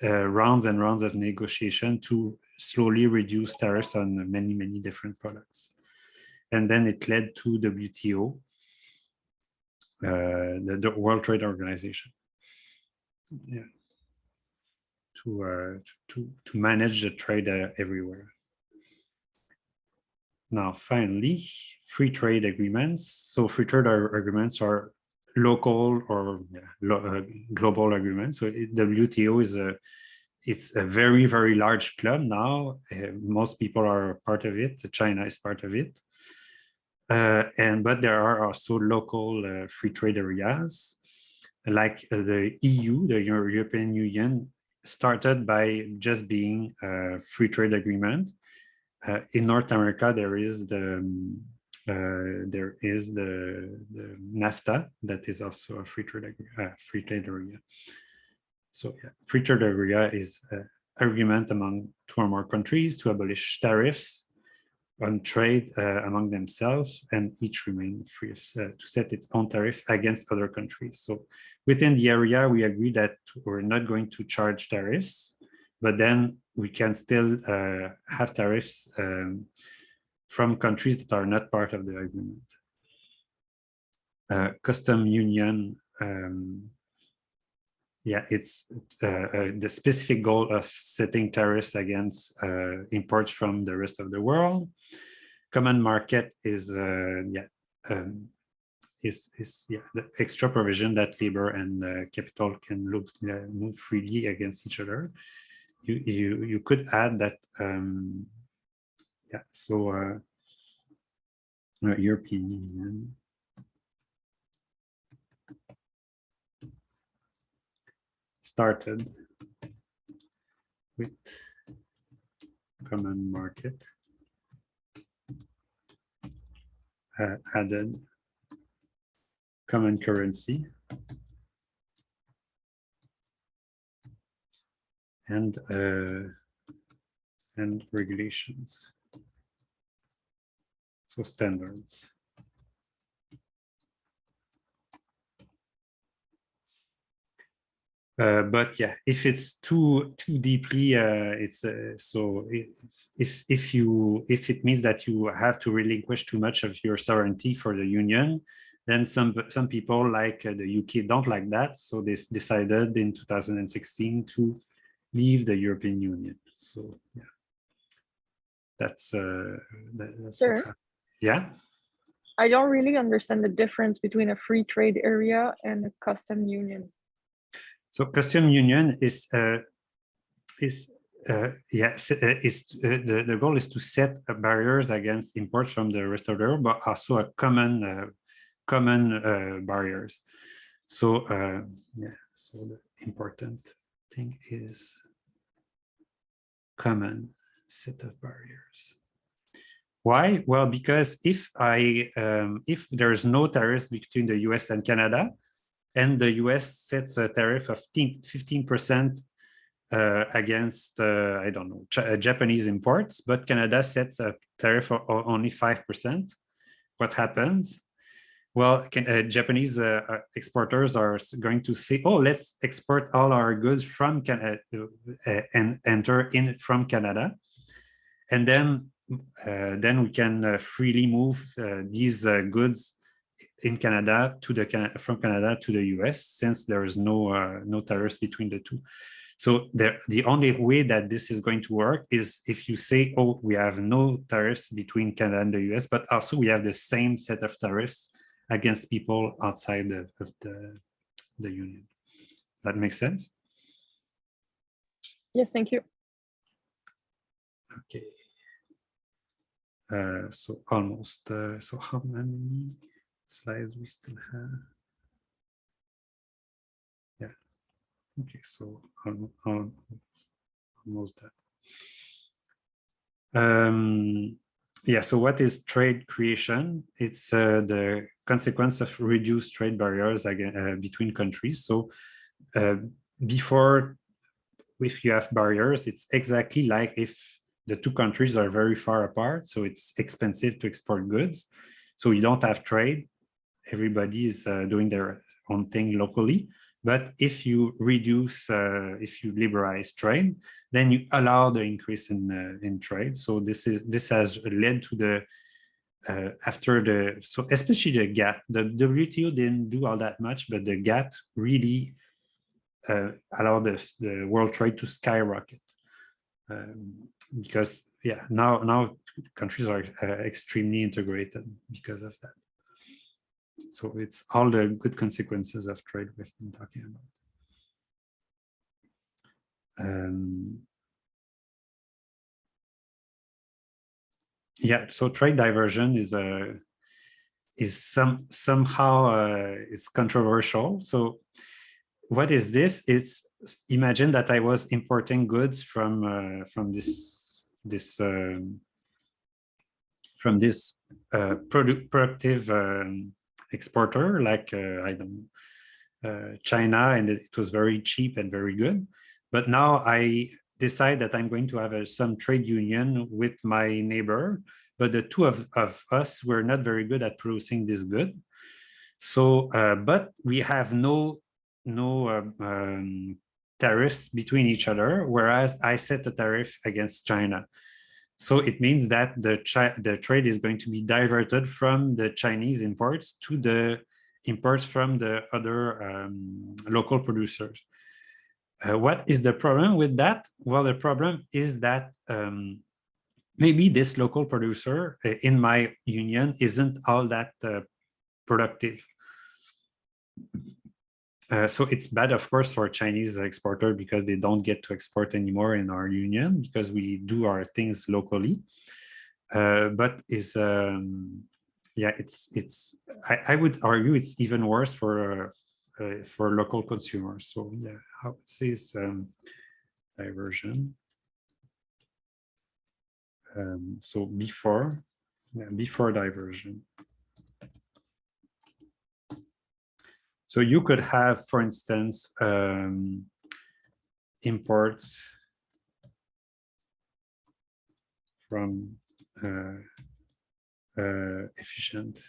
rounds and rounds of negotiation to slowly reduce tariffs on many different products. And then it led to WTO, the World Trade Organization, yeah, to manage the trade everywhere. Now, finally, free trade agreements. So free trade agreements are local or global agreements. So WTO is it's a very large club now. Most people are part of it. China is part of it. But there are also local free trade areas, like the EU, the European Union, started by just being a free trade agreement. In North America, there is the NAFTA, that is also a free trade area. So yeah, free trade area is an agreement among two or more countries to abolish tariffs on trade among themselves, and each remain free to set its own tariff against other countries. So within the area, we agree that we're not going to charge tariffs, but then we can still have tariffs from countries that are not part of the agreement. Custom union, yeah, it's the specific goal of setting tariffs against imports from the rest of the world. Common market is the extra provision that labor and capital can move freely against each other. You could add that, yeah. So European Union. Started with common market, added common currency, and regulations, so standards. But yeah, if it's too deeply, it's so if it means that you have to relinquish too much of your sovereignty for the union, then some people like the UK don't like that, so they decided in 2016 to leave the European Union. So yeah, that's Sir, yeah. I don't really understand the difference between a free trade area and a custom union. So custom union is Yes, the goal is to set barriers against imports from the rest of the world, but also a common barriers. So yeah, so the important thing is common set of barriers. Why? Well, because if there's no tariffs between the US and Canada, and the US sets a tariff of 15% against, I don't know, Japanese imports, but Canada sets a tariff of only 5%. What happens? Well, Japanese exporters are going to say, oh, let's export all our goods from Canada and enter in from Canada. And then we can freely move these goods in Canada from Canada to the US, since there is no tariffs between the two. So the only way that this is going to work is if you say, oh, we have no tariffs between Canada and the US, but also we have the same set of tariffs against people outside of the union. Does that make sense? Yes, thank you. Okay. So almost. So how many slides we still have? Yeah. Okay, so almost done. Yeah, so what is trade creation? It's the consequence of reduced trade barriers between countries. So before, if you have barriers, it's exactly like if the two countries are very far apart, so it's expensive to export goods. So you don't have trade. Everybody is doing their own thing locally. But if you reduce, if you liberalize trade, then you allow the increase in trade. So this has led to the so especially the GATT. The WTO didn't do all that much, but the GATT really allowed the world trade to skyrocket. Because yeah, now countries are extremely integrated because of that. So it's all the good consequences of trade we've been talking about. Yeah, so trade diversion is somehow is controversial. So what is this? It's, imagine that I was importing goods from this productive exporter, like I don't know, China, and it was very cheap and very good. But now I decide that I'm going to have some trade union with my neighbor, but the two of us were not very good at producing this good. So, but we have no tariffs between each other, whereas I set a tariff against China. So it means that the trade is going to be diverted from the Chinese imports to the imports from the other local producers. What is the problem with that? Well, the problem is that maybe this local producer in my union isn't all that productive. So it's bad, of course, for a Chinese exporter because they don't get to export anymore in our union because we do our things locally. But is yeah, I would argue it's even worse for local consumers. So yeah, I would say it's diversion. So before diversion. So you could have, for instance, imports from efficient,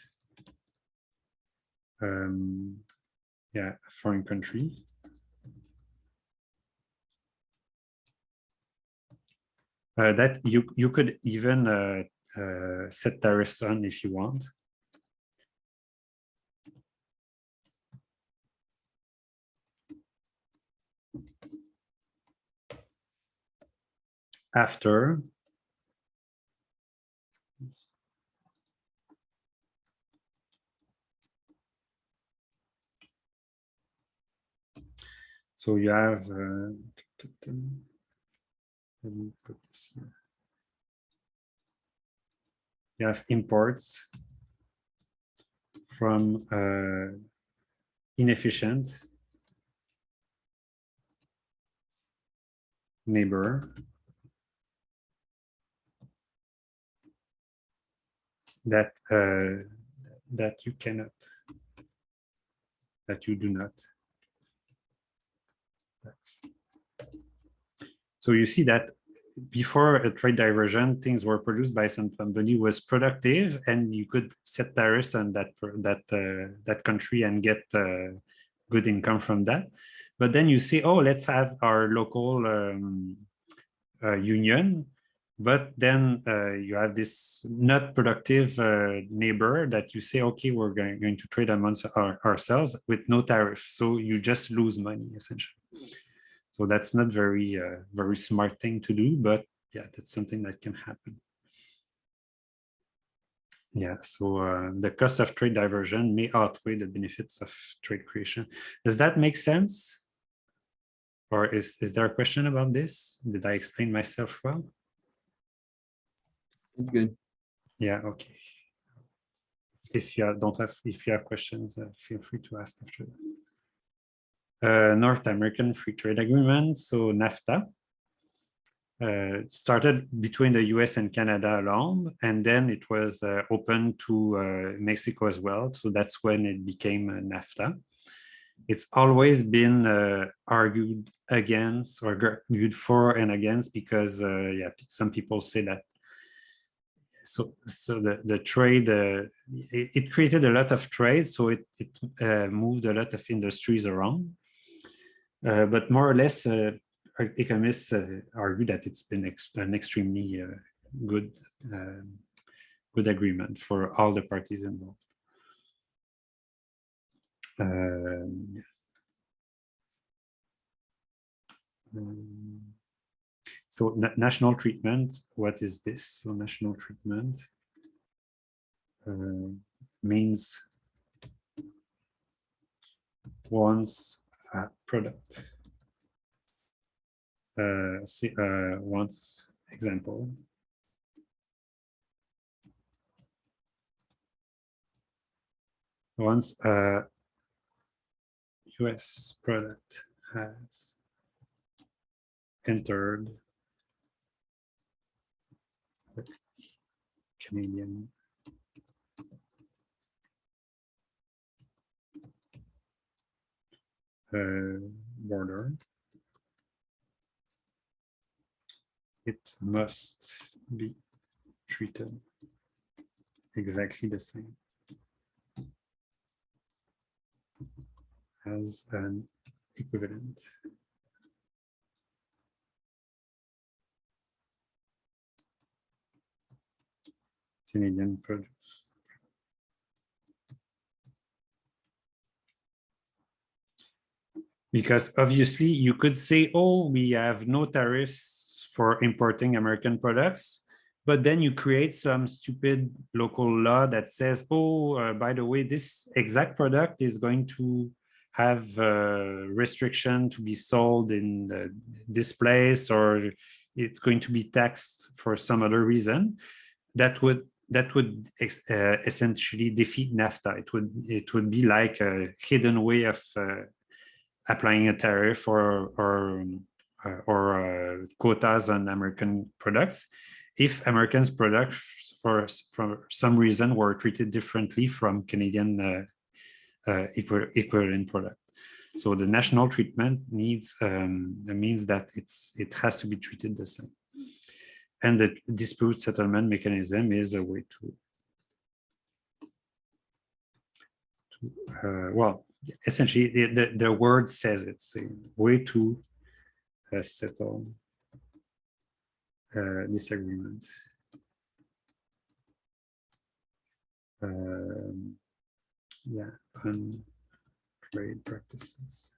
yeah, foreign country. That you could even set tariffs on if you want. After so you have Let me put this here. You have imports from inefficient neighbor that that you cannot, that you do not. So you see that before a trade diversion, things were produced by somebody who was productive, and you could set tariffs on that country and get good income from that. But then you say, oh, let's have our local union, but then you have this not productive neighbor that you say, okay, we're going to trade amongst ourselves with no tariff. So you just lose money essentially. So that's not very smart thing to do, but yeah, that's something that can happen. Yeah, so the cost of trade diversion may outweigh the benefits of trade creation. Does that make sense? Or is there a question about this? Did I explain myself well? It's good. Yeah, okay. If you have questions, feel free to ask after that. North American Free Trade Agreement, so NAFTA, started between the US and Canada alone, and then it was open to Mexico as well. So that's when it became NAFTA. It's always been argued against, or argued for and against, because yeah, some people say that so the trade it created a lot of trade, so it moved a lot of industries around. But more or less, economists argue that it's been an extremely good agreement for all the parties involved. So national treatment, what is this? So national treatment means once a product. Once example. Once a US product has entered the Canadian border, it must be treated exactly the same as an equivalent Canadian produce. Because obviously you could say, oh, we have no tariffs for importing American products, but then you create some stupid local law that says, oh, by the way, this exact product is going to have restriction to be sold in this place, or it's going to be taxed for some other reason. That would essentially defeat NAFTA. It would be like a hidden way of applying a tariff or quotas on American products. If Americans' products for some reason were treated differently from Canadian equivalent product. So the national treatment means that it has to be treated the same. And the dispute settlement mechanism is a way to well, essentially the word says it's a way to settle disagreement. Yeah, on trade practices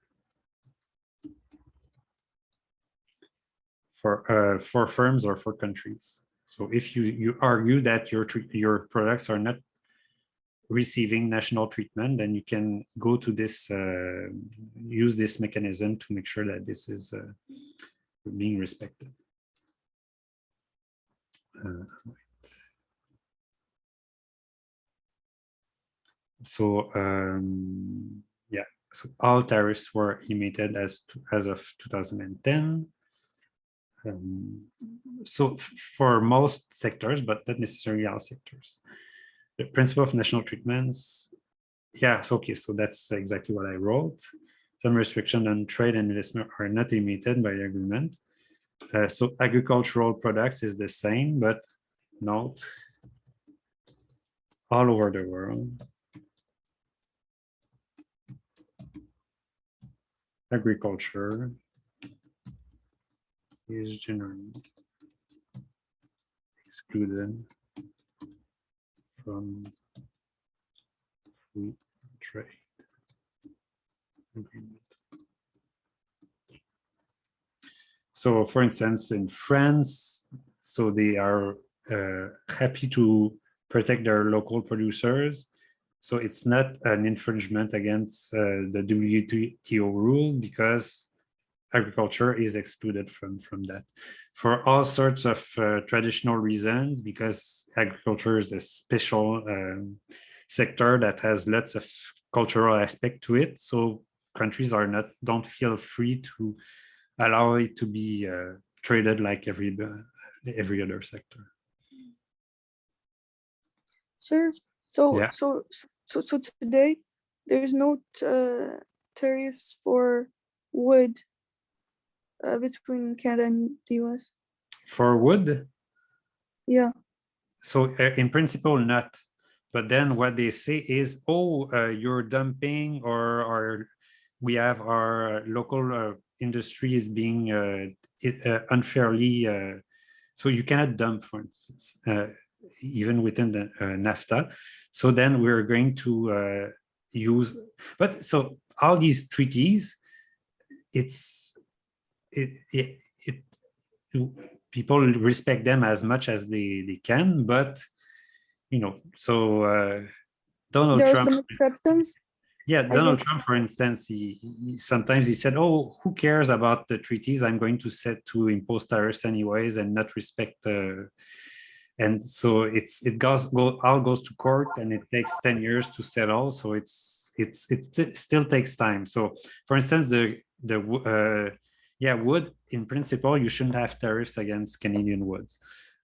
for firms or for countries. So if you argue that your products are not receiving national treatment, then you can go to this, use this mechanism to make sure that this is being respected. So yeah, so all tariffs were emitted as of 2010. So for most sectors, but not necessarily all sectors. The principle of national treatments. Yeah, so okay, so that's exactly what I wrote. Some restriction on trade and investment are not emitted by the agreement. So agricultural products is the same, but note all over the world. Agriculture is generally excluded from free trade agreement. So for instance, in France, so they are happy to protect their local producers. So it's not an infringement against the WTO rule because agriculture is excluded from that for all sorts of traditional reasons, because agriculture is a special sector that has lots of cultural aspect to it. So countries don't feel free to allow it to be traded like every other sector. Sir, so Yeah. so today there's no tariffs for wood between Canada and the US. For wood, Yeah. so in principle not, but then what they say is, oh, you're dumping, or we have our local industry is being unfairly, so you cannot dump, for instance, even within the NAFTA. So then we're going to use, but so all these treaties, people respect them as much as they can, but so Donald There are Trump, some exceptions. yeah, Donald guess. Trump, for instance, sometimes he said, "Oh, who cares about the treaties? I'm going to impose tariffs anyways and not respect." And so it all goes to court, and it takes 10 years to settle. So it still takes time. So, for instance, wood, in principle, you shouldn't have tariffs against Canadian woods.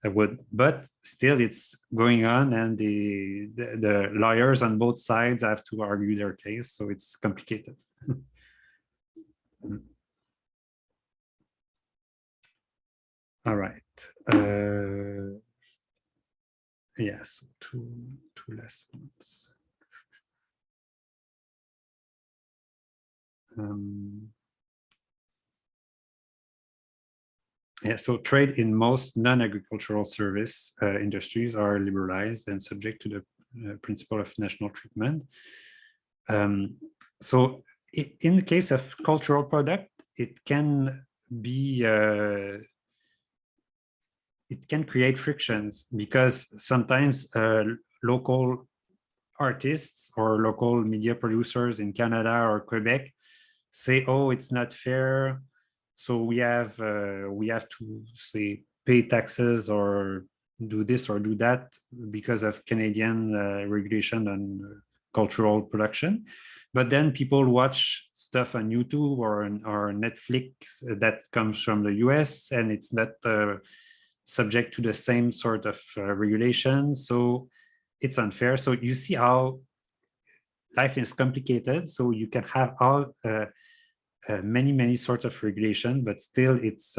Wood, but still it's going on, and the lawyers on both sides have to argue their case, so it's complicated. All right. Yes, two last ones. Yeah, so trade in most non-agricultural service industries are liberalized and subject to the principle of national treatment. So in the case of cultural product, it can be, it can create frictions, because sometimes local artists or local media producers in Canada or Quebec say, oh, it's not fair, so we have to say pay taxes or do this or do that because of Canadian regulation on cultural production. But then people watch stuff on YouTube or Netflix that comes from the US, and it's not subject to the same sort of regulations. So it's unfair. So you see how life is complicated. So you can have all many sorts of regulation, but still it's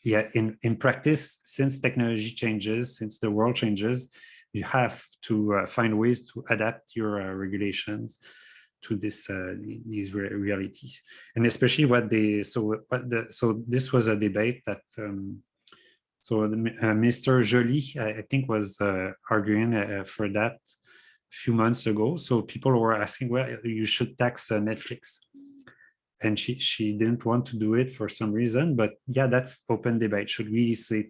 in practice, since technology changes, since the world changes, you have to find ways to adapt your regulations to these reality. And especially so this was a debate that Mr. Joly, I think, was arguing for that a few months ago. So people were asking, well, you should tax Netflix. And she didn't want to do it for some reason, but yeah, that's open debate. Should we say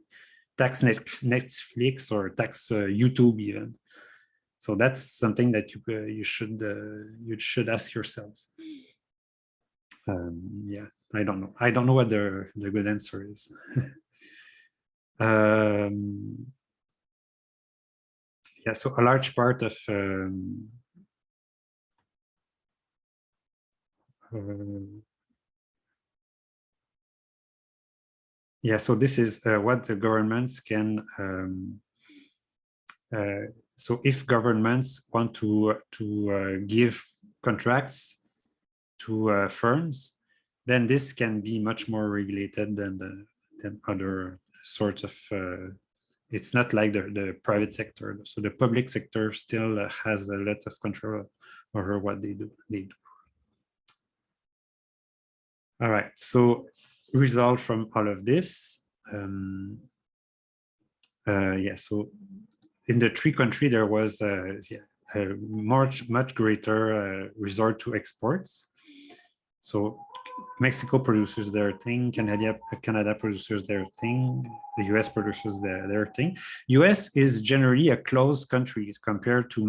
tax Netflix or tax YouTube even? So that's something that you should ask yourselves. Yeah, I don't know what the good answer is. Yeah, so a large part of yeah, so this is what the governments can. So if governments want to give contracts to firms, then this can be much more regulated than other sorts of. It's not like the private sector. So the public sector still has a lot of control over what they do. All right. So result from all of this. Yeah. So in the three countries, there was a much greater resort to exports. So Mexico produces their thing, Canada produces their thing, the US produces their thing. US is generally a closed country compared to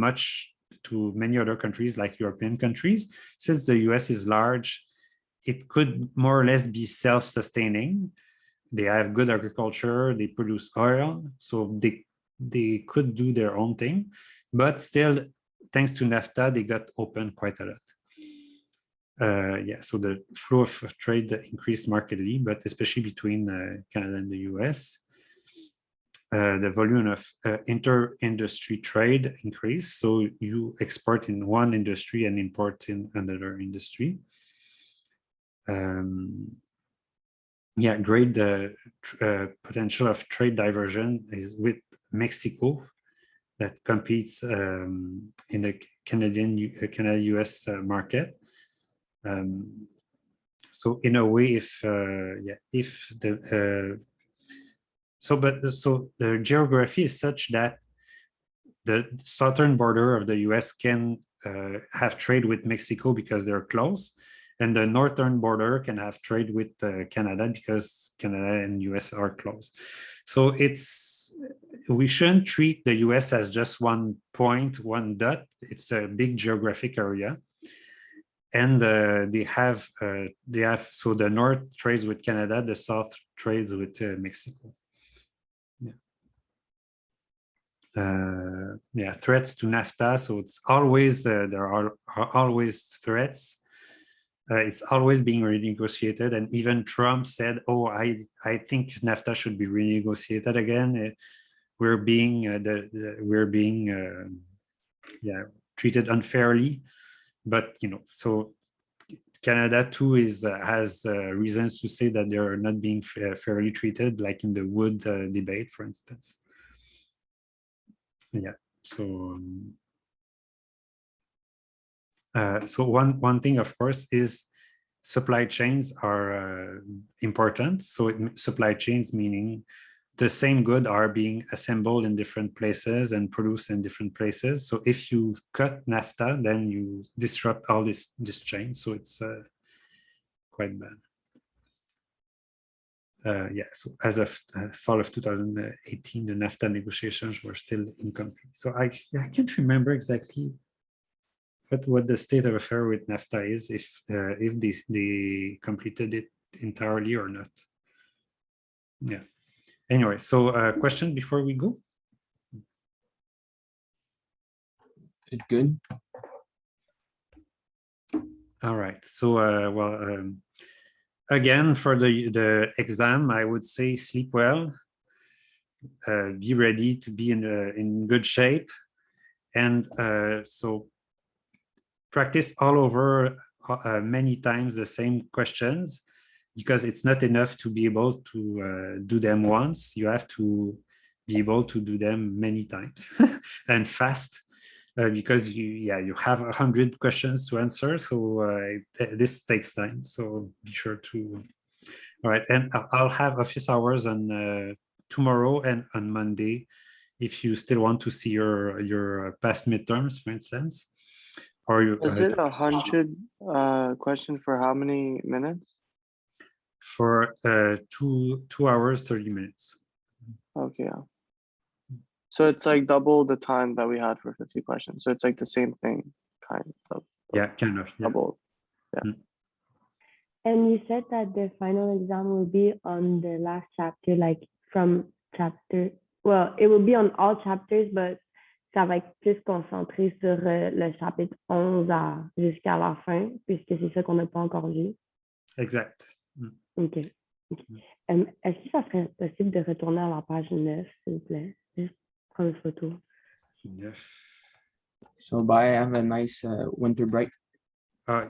many other countries like European countries. Since the US is large, it could more or less be self-sustaining. They have good agriculture, they produce oil, so they could do their own thing, but still, thanks to NAFTA, they got open quite a lot. Yeah, so the flow of trade increased markedly, but especially between Canada and the US. The volume of inter-industry trade increased, so you export in one industry and import in another industry. Yeah, great potential of trade diversion is with Mexico that competes in the Canada-US market. So in a way, if the geography is such that the southern border of the US can have trade with Mexico because they're close, and the northern border can have trade with Canada because Canada and US are close. So we shouldn't treat the US as just one point, one dot. It's a big geographic area. And they have so the north trades with Canada, the south trades with Mexico. Yeah, threats to NAFTA. So it's always there are always threats. It's always being renegotiated, and even Trump said, "Oh, I think NAFTA should be renegotiated again. We're being treated unfairly." But so Canada too has reasons to say that they're not being fairly treated, like in the wood debate, for instance. Yeah. So so one thing, of course, is supply chains are important. So supply chains meaning the same good are being assembled in different places and produced in different places. So if you cut NAFTA, then you disrupt all this chain. So it's quite bad. Yeah, so as of fall of 2018, the NAFTA negotiations were still incomplete. So I can't remember exactly what the state of affair with NAFTA is, if they completed it entirely or not. Yeah. Anyway, so question before we go? It's good. All right. So, again, for the exam, I would say sleep well, be ready to be in good shape, and so practice all over many times the same questions, because it's not enough to be able to do them once. You have to be able to do them many times and fast, because you have 100 questions to answer. So this takes time. So be sure to. All right, and I'll have office hours on tomorrow and on Monday, if you still want to see your past midterms, for instance. Or you, Is it 100 question for how many minutes? For 2 hours 30 minutes. Okay, yeah. So it's like double the time that we had for 50 questions. So it's like the same thing, kind of. Yeah, kind of. Yeah. Double. Yeah. And you said that the final exam will be on the last chapter, like from chapter. Well, it will be on all chapters, but ça va être plus concentré sur le chapitre 11 jusqu'à la fin, puisque c'est ça qu'on n'a pas encore vu. Exact. OK. Est-ce que ça serait possible de retourner à la page 9, s'il vous plaît? Juste prendre une photo. Yeah. So bye. Have a nice winter break.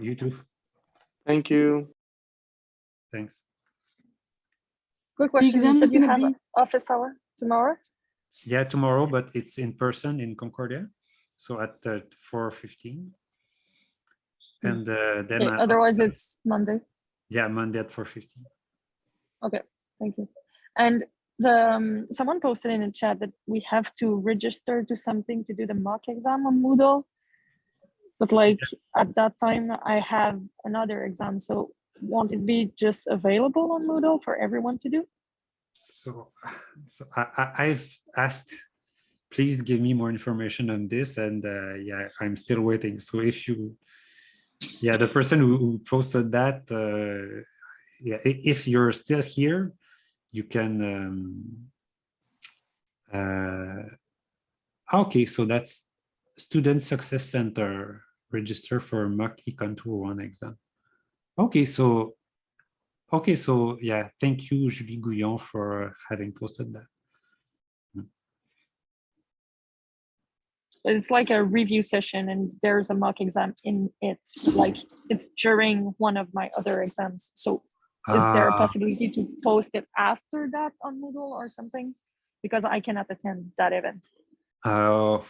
You too. Thank you. Thanks. Quick question, you exam said is you gonna have be- an office hour tomorrow? Yeah, tomorrow, but it's in person in Concordia. So at 4:15. And then Okay, otherwise it's Monday. yeah, Monday at 4:15. Thank you. And the someone posted in the chat that we have to register to something to do the mock exam on Moodle. But like at that time, I have another exam. So won't it be just available on Moodle for everyone to do? So I've asked, please give me more information on this, and yeah, I'm still waiting. So if you, yeah, the person who posted that, yeah, if you're still here, you can. Okay, so that's Student Success Center, register for mock Econ 201 exam. Okay, so yeah, thank you, Julie Gouillon, for having posted that. It's like a review session and there's a mock exam in it. Like it's during one of my other exams. So is there a possibility to post it after that on Moodle or something? Because I cannot attend that event. Well,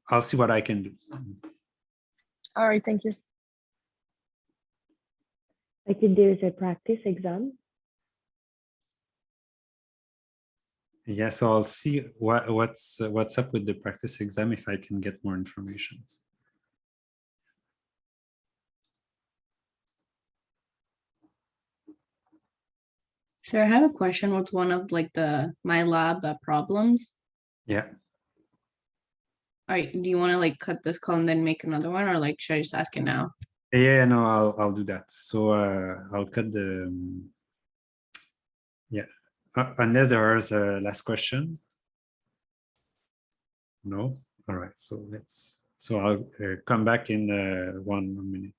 I'll see what I can do. All right, thank you. Like if there's a practice exam. Yeah, so I'll see what's up with the practice exam if I can get more information. So I have a question with one of like the MyLab problems. Yeah. All right, do you want to like cut this call and then make another one, or like should I just ask it now? Yeah, no, I'll do that. So I'll cut the yeah. Unless there's a last question. No. All right. So I'll come back in 1 minute.